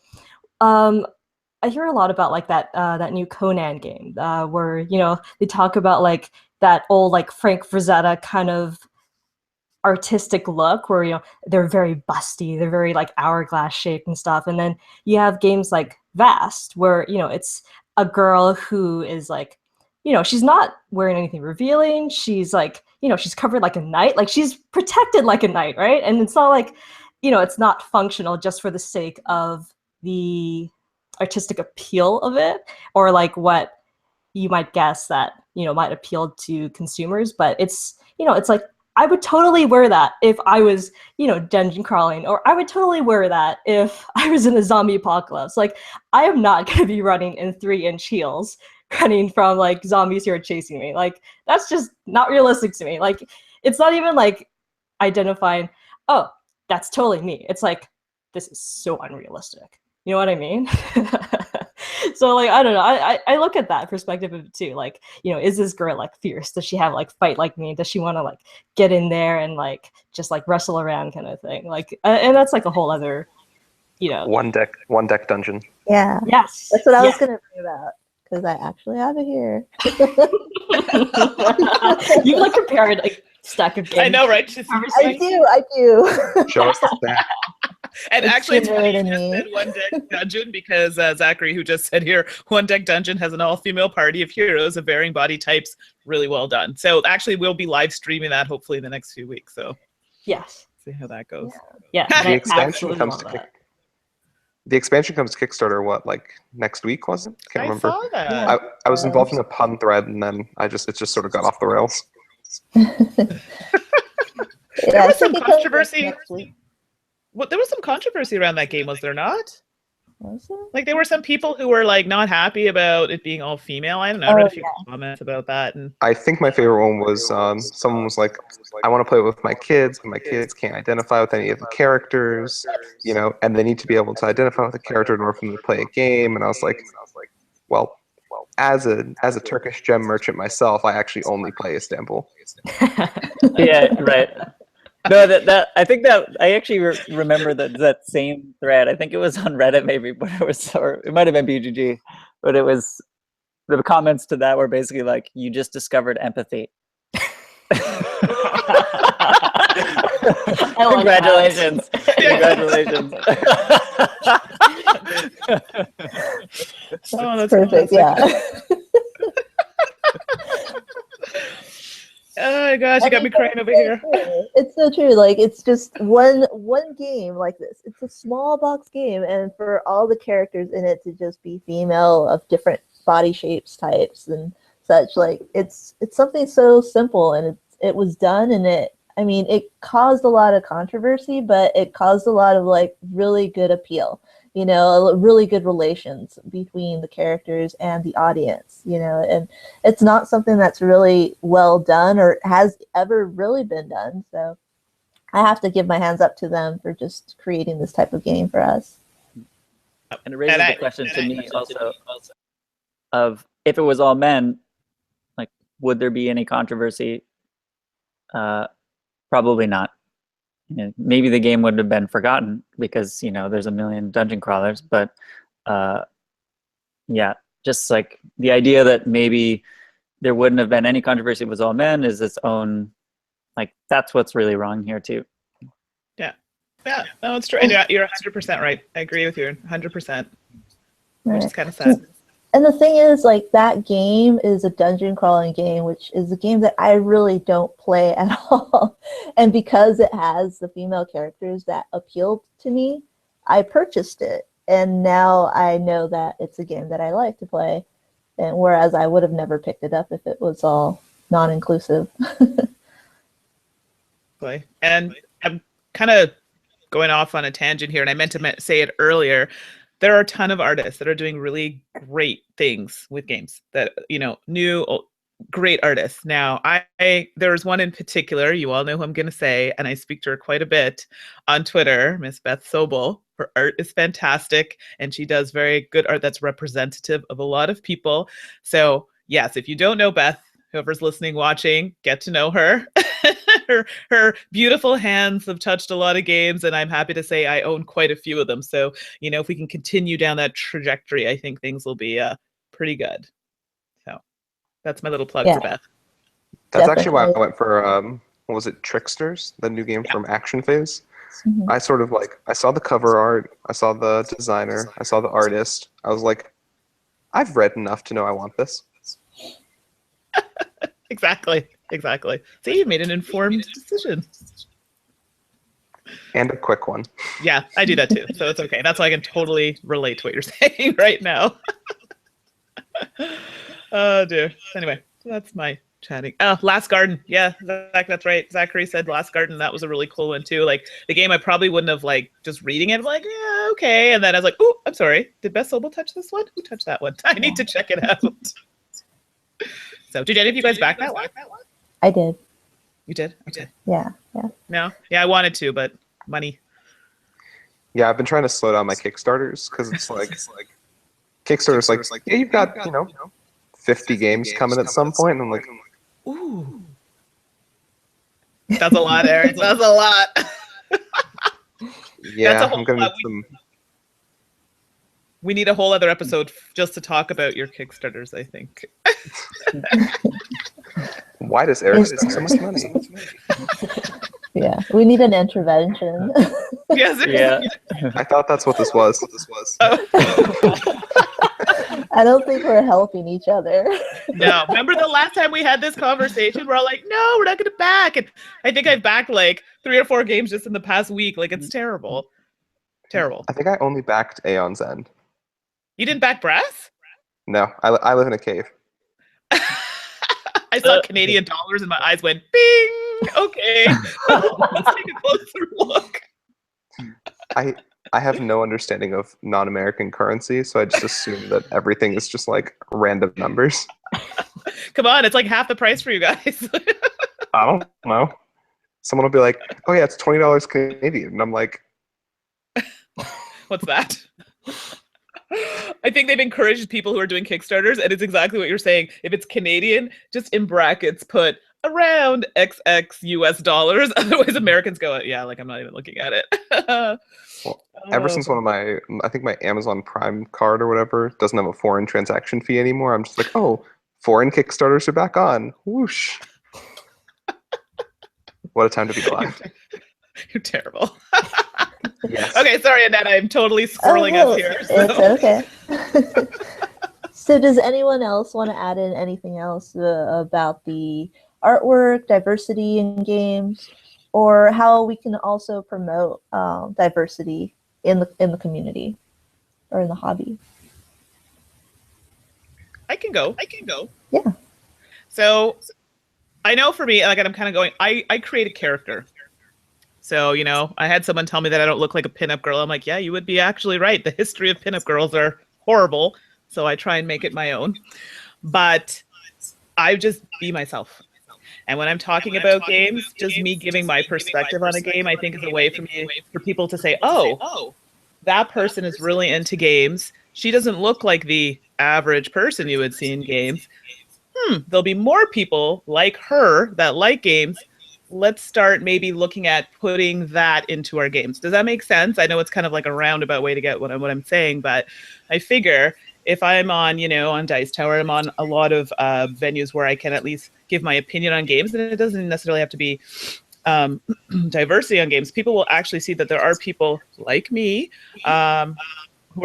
S5: I hear a lot about like that new Conan game where, you know, they talk about like that old like Frank Frazetta kind of artistic look where, you know, they're very busty, they're very like hourglass shaped and stuff. And then you have games like Vast where, you know, it's a girl who is like, you know, she's not wearing anything revealing. She's like, you know, she's covered like a knight, like she's protected like a knight, right? And it's not like, you know, it's not functional just for the sake of the artistic appeal of it, or like what you might guess that, you know, might appeal to consumers. But it's, you know, it's like, I would totally wear that if I was, you know, dungeon crawling, or I would totally wear that if I was in a zombie apocalypse. Like, I am not going to be running in 3-inch heels, running from like zombies who are chasing me. Like, that's just not realistic to me. Like, it's not even like identifying, oh, that's totally me. It's like, this is so unrealistic. You know what I mean? So like, I don't know. I look at that perspective of it too. Like, you know, is this girl like fierce? Does she have like fight like me? Does she want to like get in there and like just like wrestle around kind of thing? Like, and that's like a whole other, you know.
S1: One deck dungeon.
S4: Yeah.
S5: Yes.
S4: That's what I was gonna bring about, because I actually have it here.
S5: You like compared like stack of games.
S2: I know, right?
S4: I do.
S1: Show us that.
S2: And
S4: It's
S2: actually, it's funny you
S4: similar to
S2: just
S4: me.
S2: said one deck dungeon because Zachary, who just said here, one deck dungeon has an all-female party of heroes of varying body types. Really well done. So actually, we'll be live streaming that hopefully in the next few weeks. So
S5: yes,
S2: see how that goes.
S5: yeah.
S1: The
S5: and I
S1: expansion
S5: absolutely
S1: comes
S5: love
S1: to
S5: that.
S1: The expansion comes to Kickstarter, what, like next week, was it? Can't
S2: I
S1: remember.
S2: saw that.
S4: Yeah.
S1: I was involved in a pun thread, and then it just sort of got off the rails.
S2: There was some
S4: I think it comes
S2: controversy.
S4: next week.
S2: Well, there was some controversy around that game, was there not?
S4: Was it?
S2: Like there were some people who were like not happy about it being all female. I don't know. I read a few comments about that, and
S1: I think my favorite one was someone was like, I want to play with my kids, and my kids can't identify with any of the characters, you know, and they need to be able to identify with the character in order for them to play a game. And I was like, well, as a Turkish gem merchant myself, I actually only play Istanbul.
S3: Yeah, right. No, that I think that I actually remember that same thread. I think it was on Reddit maybe, but or it might have been BGG, but it was the comments to that were basically like, "You just discovered empathy." Congratulations! Congratulations!
S2: oh, that's
S4: Perfect.
S2: classic.
S4: Yeah.
S2: Oh my gosh, you got me crying over
S4: so
S2: here.
S4: true. It's so true. Like, it's just one game like this. It's a small box game, and for all the characters in it to just be female of different body shapes, types, and such, like it's something so simple, and it was done, and it caused a lot of controversy, but it caused a lot of like really good appeal. You know, really good relations between the characters and the audience, you know, and it's not something that's really well done or has ever really been done. So I have to give my hands up to them for just creating this type of game for us.
S3: And it raises the question to me also of if it was all men, like, would there be any controversy? Probably not. You know, maybe the game would have been forgotten because, you know, there's a million dungeon crawlers, but yeah, just like the idea that maybe there wouldn't have been any controversy if it was all men is its own, like, that's what's really wrong here too.
S2: Yeah, no, it's true. And you're 100% right. I agree with you 100%,
S4: Right.
S2: which is kind of sad.
S4: And the thing is, like, that game is a dungeon crawling game, which is a game that I really don't play at all. And because it has the female characters that appealed to me, I purchased it. And now I know that it's a game that I like to play. And whereas I would have never picked it up if it was all non-inclusive.
S2: And I'm kind of going off on a tangent here, and I meant to say it earlier. There are a ton of artists that are doing really great things with games that, you know, new, great artists. Now, there's one in particular, you all know who I'm going to say, and I speak to her quite a bit on Twitter, Miss Beth Sobel. Her art is fantastic, and she does very good art that's representative of a lot of people. So, yes, if you don't know Beth, whoever's listening, watching, get to know her. her beautiful hands have touched a lot of games, and I'm happy to say I own quite a few of them. So, if we can continue down that trajectory, I think things will be pretty good. So that's my little plug for Beth.
S1: That's actually why I went for, what was it, Tricksters, the new game from Action Phase. Mm-hmm. I sort of I saw the cover art, I saw the designer, I saw the artist. I was like, I've read enough to know I want this.
S2: Exactly. See, you made an informed decision.
S1: And a quick one.
S2: Yeah, I do that too, so it's okay. That's why I can totally relate to what you're saying right now. Oh dear. Anyway, that's my chatting. Oh, Last Garden. Yeah, Zach, that's right. Zachary said Last Garden. That was a really cool one too. Like the game, I probably wouldn't have just reading it. Like, yeah, okay. And then I was like, oh, I'm sorry. Did Beth Sobel touch this one? Who touched that one? I need to check it out. So, did any of you guys back that one?
S4: I did.
S2: You did? Okay.
S4: Yeah.
S2: No? Yeah, I wanted to, but money.
S1: Yeah, I've been trying to slow down my Kickstarters because it's Kickstarter's like, yeah, you've got, 50 games coming at some point, and I'm like,
S2: ooh. That's a lot, Eric. That's a lot.
S1: Yeah, I'm going to need some...
S2: We need a whole other episode just to talk about your Kickstarters, I think.
S1: Why does Eric spend so much money?
S4: Yeah, we need an intervention.
S2: Yes,
S3: yeah.
S1: I thought that's what this was.
S2: Oh.
S4: I don't think we're helping each other.
S2: No. Remember the last time we had this conversation? We're all like, no, we're not going to back. And I think I've backed 3 or 4 games just in the past week. It's terrible. Terrible.
S1: I think I only backed Aeon's End.
S2: You didn't back Brass?
S1: No, I live in a cave.
S2: I saw Canadian dollars and my eyes went bing. Okay. Let's take a closer look.
S1: I have no understanding of non-American currency, so I just assume that everything is just random numbers.
S2: Come on, it's half the price for you guys.
S1: I don't know. Someone will be like, oh yeah, it's $20 Canadian. And I'm like,
S2: what's that? I think they've encouraged people who are doing Kickstarters, and it's exactly what you're saying. If it's Canadian, just in brackets put around XX US dollars. Otherwise, Americans go, yeah, I'm not even looking at it.
S1: Well, ever since I think my Amazon Prime card or whatever doesn't have a foreign transaction fee anymore, I'm just like, oh, foreign Kickstarters are back on. Whoosh. What a time to be alive.
S2: You're terrible.
S1: Yes.
S2: Okay, sorry, Annette. I'm totally scrolling up here. So.
S4: It's okay. So does anyone else want to add in anything else about the artwork, diversity in games, or how we can also promote diversity in the community or in the hobby?
S2: I can go.
S4: Yeah.
S2: So I know for me, and I'm kind of going, I create a character. So, I had someone tell me that I don't look like a pinup girl. I'm like, yeah, you would be actually right. The history of pinup girls are horrible. So I try and make it my own. But I just be myself. And when I'm talking about games, just me giving my perspective on a game, I think is a way for people to say, oh, that person is really into games. She doesn't look like the average person you would see in games. There'll be more people like her that like games. Let's start maybe looking at putting that into our games. Does that make sense? I know it's kind of like a roundabout way to get what I'm saying, but I figure if I'm on, on Dice Tower, I'm on a lot of venues where I can at least give my opinion on games, and it doesn't necessarily have to be diversity on games. People will actually see that there are people like me who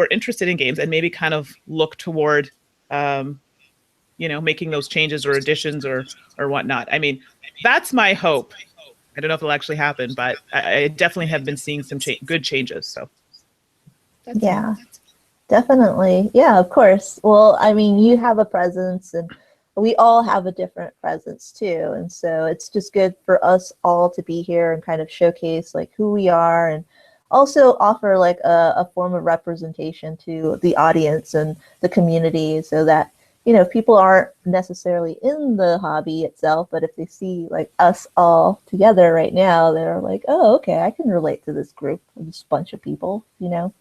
S2: are interested in games and maybe kind of look toward, making those changes or additions or whatnot. I mean, that's my hope. I don't know if it'll actually happen, but I definitely have been seeing some good changes. So,
S4: yeah, definitely. Yeah, of course. Well, I mean, you have a presence, and we all have a different presence too. And so it's just good for us all to be here and kind of showcase who we are, and also offer a form of representation to the audience and the community, so that you know, people aren't necessarily in the hobby itself, but if they see like us all together right now, they're like, oh, okay, I can relate to this group, this bunch of people, you know.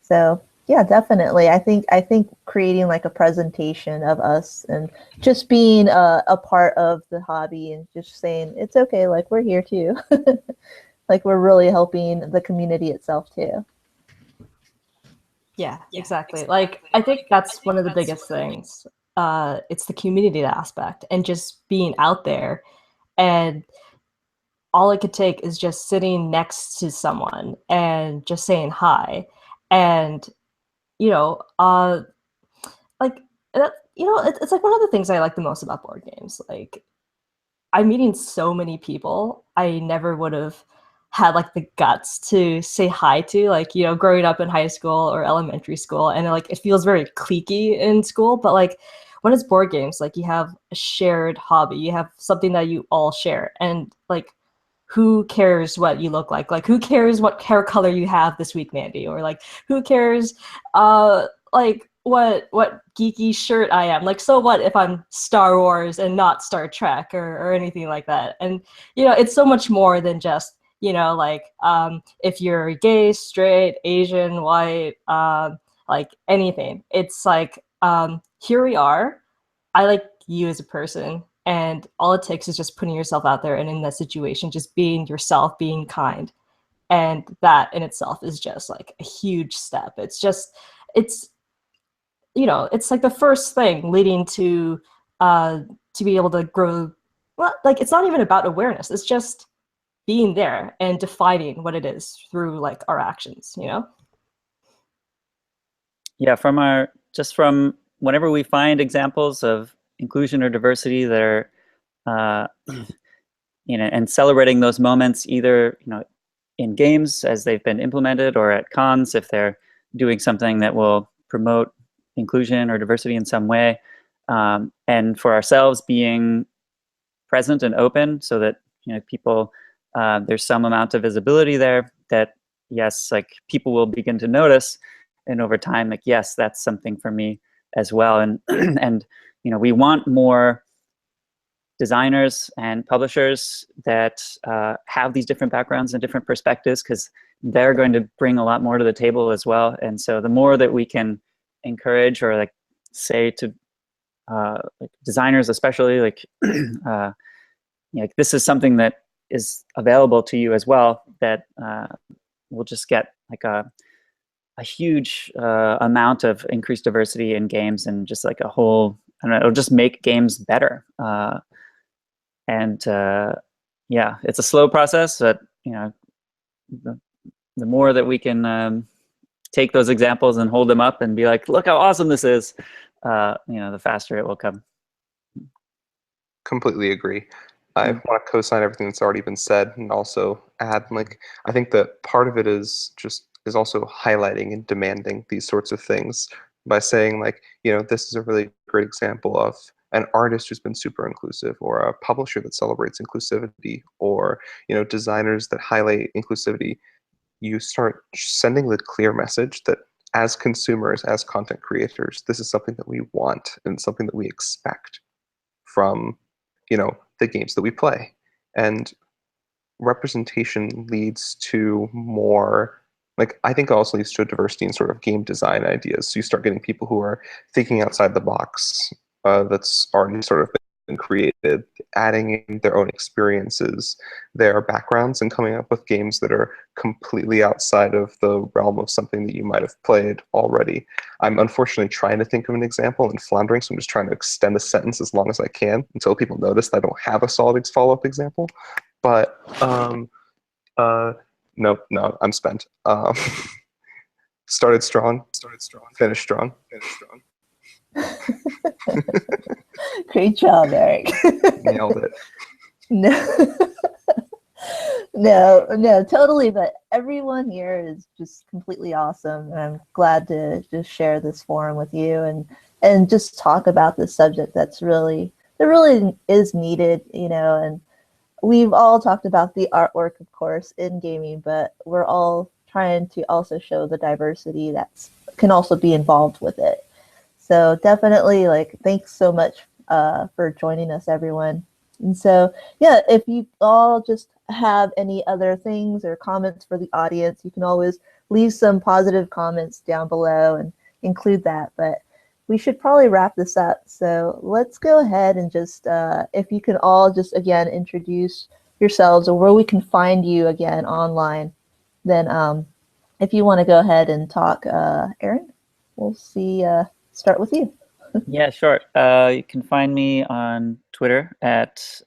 S4: So yeah, definitely. I think creating like a presentation of us and just being a part of the hobby and just saying it's okay, like we're here too, like we're really helping the community itself too.
S5: Yeah, exactly. Like, I think that's one of the biggest things. It's the community aspect and just being out there. And all it could take is just sitting next to someone and just saying hi. And, you know, like, you know, it's like one of the things I like the most about board games. Like, I'm meeting so many people I never would have had like the guts to say hi to, like, you know, growing up in high school or elementary school. And like, it feels very cliquey in school, but like when it's board games, like you have a shared hobby, you have something that you all share. And like, who cares what you look like? Like, who cares what hair color you have this week, Mandy? Or like, who cares, like what geeky shirt I am? Like, so what if I'm Star Wars and not Star Trek or anything like that? And you know, it's so much more than just, you know, like if you're gay, straight, Asian, white, like anything. It's like here we are. I like you as a person. And all it takes is just putting yourself out there and in that situation, just being yourself, being kind. And that in itself is just like a huge step. It's just, it's, you know, it's like the first thing leading to be able to grow. Well, like it's not even about awareness. It's just being there and defining what it is through like our actions, you know?
S3: Yeah, from whenever we find examples of inclusion or diversity that are, you know, and celebrating those moments either, you know, in games as they've been implemented or at cons if they're doing something that will promote inclusion or diversity in some way, and for ourselves being present and open so that, you know, people, there's some amount of visibility there that yes, like people will begin to notice, and over time, like yes, that's something for me as well. And and you know, we want more designers and publishers that have these different backgrounds and different perspectives, because they're going to bring a lot more to the table as well. And so the more that we can encourage or like say to like designers especially, like you know, like this is something that is available to you as well, that we'll just get like a huge amount of increased diversity in games, and just like a whole, I don't know, it'll just make games better. And yeah, it's a slow process, but you know, the more that we can take those examples and hold them up and be like, look how awesome this is, you know, the faster it will come.
S1: Completely agree. I want to co-sign everything that's already been said, and also add, like, I think that part of it is also highlighting and demanding these sorts of things by saying, like, you know, this is a really great example of an artist who's been super inclusive, or a publisher that celebrates inclusivity, or, you know, designers that highlight inclusivity. You start sending the clear message that as consumers, as content creators, this is something that we want and something that we expect from, you know, the games that we play. And representation leads to more, like, I think it also leads to a diversity in sort of game design ideas. So you start getting people who are thinking outside the box, that's already sort of been created, adding in their own experiences, their backgrounds, and coming up with games that are completely outside of the realm of something that you might have played already. I'm unfortunately trying to think of an example and floundering, so I'm just trying to extend a sentence as long as I can until people notice that I don't have a solid follow-up example. But no, I'm spent. Started strong, finished strong.
S4: Great job, Eric.
S1: Nailed it.
S4: No, no, totally. But everyone here is just completely awesome, and I'm glad to just share this forum with you and just talk about this subject that really is needed, you know. And we've all talked about the artwork, of course, in gaming, but we're all trying to also show the diversity that's can also be involved with it. So definitely, like, thanks so much for joining us, everyone. And so, yeah, if you all just have any other things or comments for the audience, you can always leave some positive comments down below and include that. But we should probably wrap this up. So let's go ahead and just, if you can all just, again, introduce yourselves or where we can find you again online, then if you want to go ahead and talk, Aaron, we'll see, start with you.
S3: Yeah, sure. You can find me on Twitter at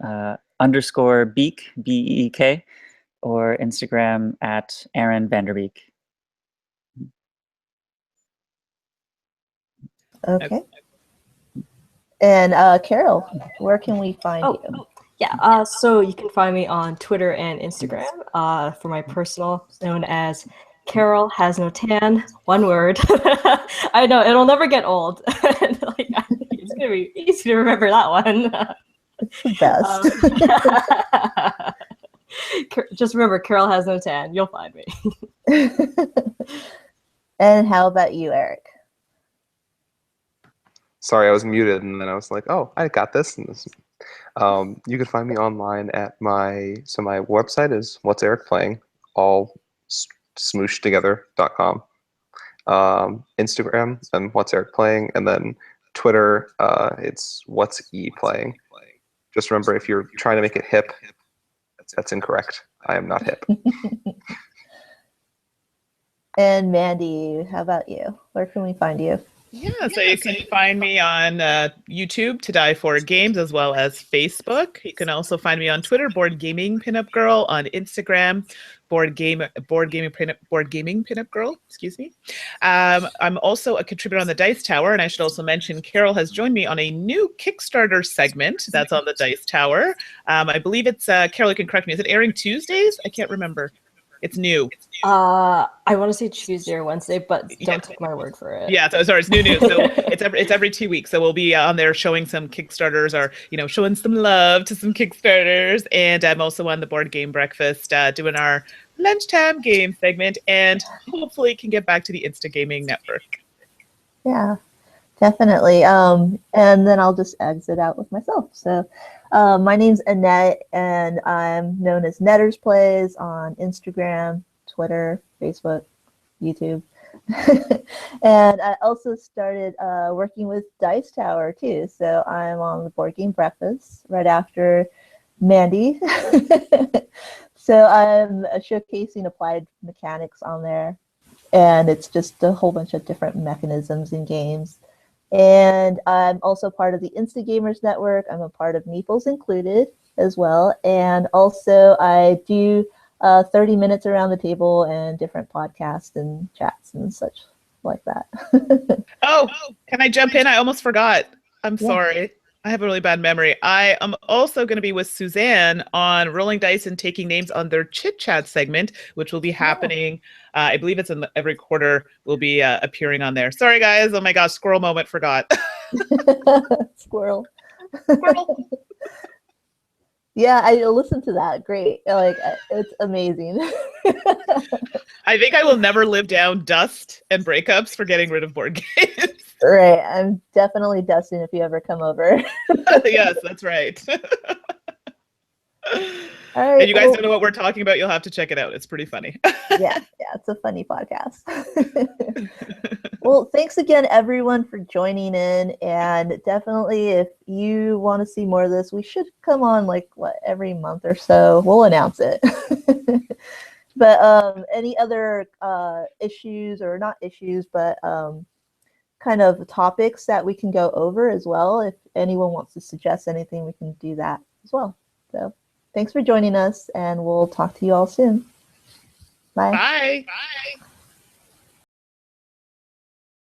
S3: _beek, BEEK, or Instagram at Aaron Vanderbeek.
S4: Okay. And Caryl, where can we find you?
S5: Yeah, so you can find me on Twitter and Instagram for my personal, known as Caryl Has No Tan, one word. I know, it'll never get old. Like, it's going to be easy to remember that one.
S4: It's the best.
S5: Just remember, Caryl Has No Tan. You'll find me.
S4: And how about you, Eric?
S1: Sorry, I was muted, and then I was like, "Oh, I got this." And this. You can find me online at my website is What's Eric Playing, all smooshed together.com. Instagram and What's Eric Playing, and then Twitter, it's What's E Playing. Just remember, if you're trying to make it hip, that's incorrect. I am not hip.
S4: And Mandi, how about you? Where can we find you?
S2: Yeah, so you can find me on YouTube, To Die For Games, as well as Facebook. You can also find me on Twitter, Board Gaming Pinup Girl, on Instagram, Board Gaming Pinup Girl. Excuse me. I'm also a contributor on the Dice Tower, and I should also mention Caryl has joined me on a new Kickstarter segment that's on the Dice Tower. I believe it's Caryl. You can correct me. Is it airing Tuesdays? I can't remember. It's new.
S5: I want to say Tuesday or Wednesday, but don't take my word for it.
S2: Yeah, so sorry, it's new news. So it's every 2 weeks. So we'll be on there showing some Kickstarters, or showing some love to some Kickstarters. And I'm also on the Board Game Breakfast doing our lunchtime game segment, and hopefully can get back to the Insta Gaming Network.
S4: Yeah, definitely. And then I'll just exit out with myself. So my name's Annette, and I'm known as Nettersplays on Instagram, Twitter, Facebook, YouTube. And I also started working with Dice Tower too. So I'm on the Board Game Breakfast right after Mandi. So I'm showcasing applied mechanics on there. And it's just a whole bunch of different mechanisms in games. And I'm also part of the Insta Gamers Network. I'm a part of Meeples Included as well. And also I do 30 minutes around the table and different podcasts and chats and such like that.
S2: Oh, can I jump in? I almost forgot. I'm sorry. I have a really bad memory. I am also going to be with Suzanne on Rolling Dice and Taking Names on their Chit Chat segment, which will be happening. I believe it's in every quarter. Will be appearing on there. Sorry, guys. Oh my gosh, squirrel moment. Forgot.
S4: Squirrel.
S2: Squirrel.
S4: Yeah, I listened to that. Great. Like, it's amazing.
S2: I think I will never live down dust and breakups for getting rid of board games.
S4: Right. I'm definitely Dustin if you ever come over.
S2: Yes, that's right.
S4: All right.
S2: And you guys don't know what we're talking about, you'll have to check it out. It's pretty funny.
S4: Yeah, it's a funny podcast. Well, thanks again, everyone, for joining in. And definitely, if you want to see more of this, we should come on every month or so. We'll announce it. But any other issues, or not issues, but kind of topics that we can go over as well. If anyone wants to suggest anything, we can do that as well. So thanks for joining us, and we'll talk to you all soon. Bye.
S2: Bye. Bye.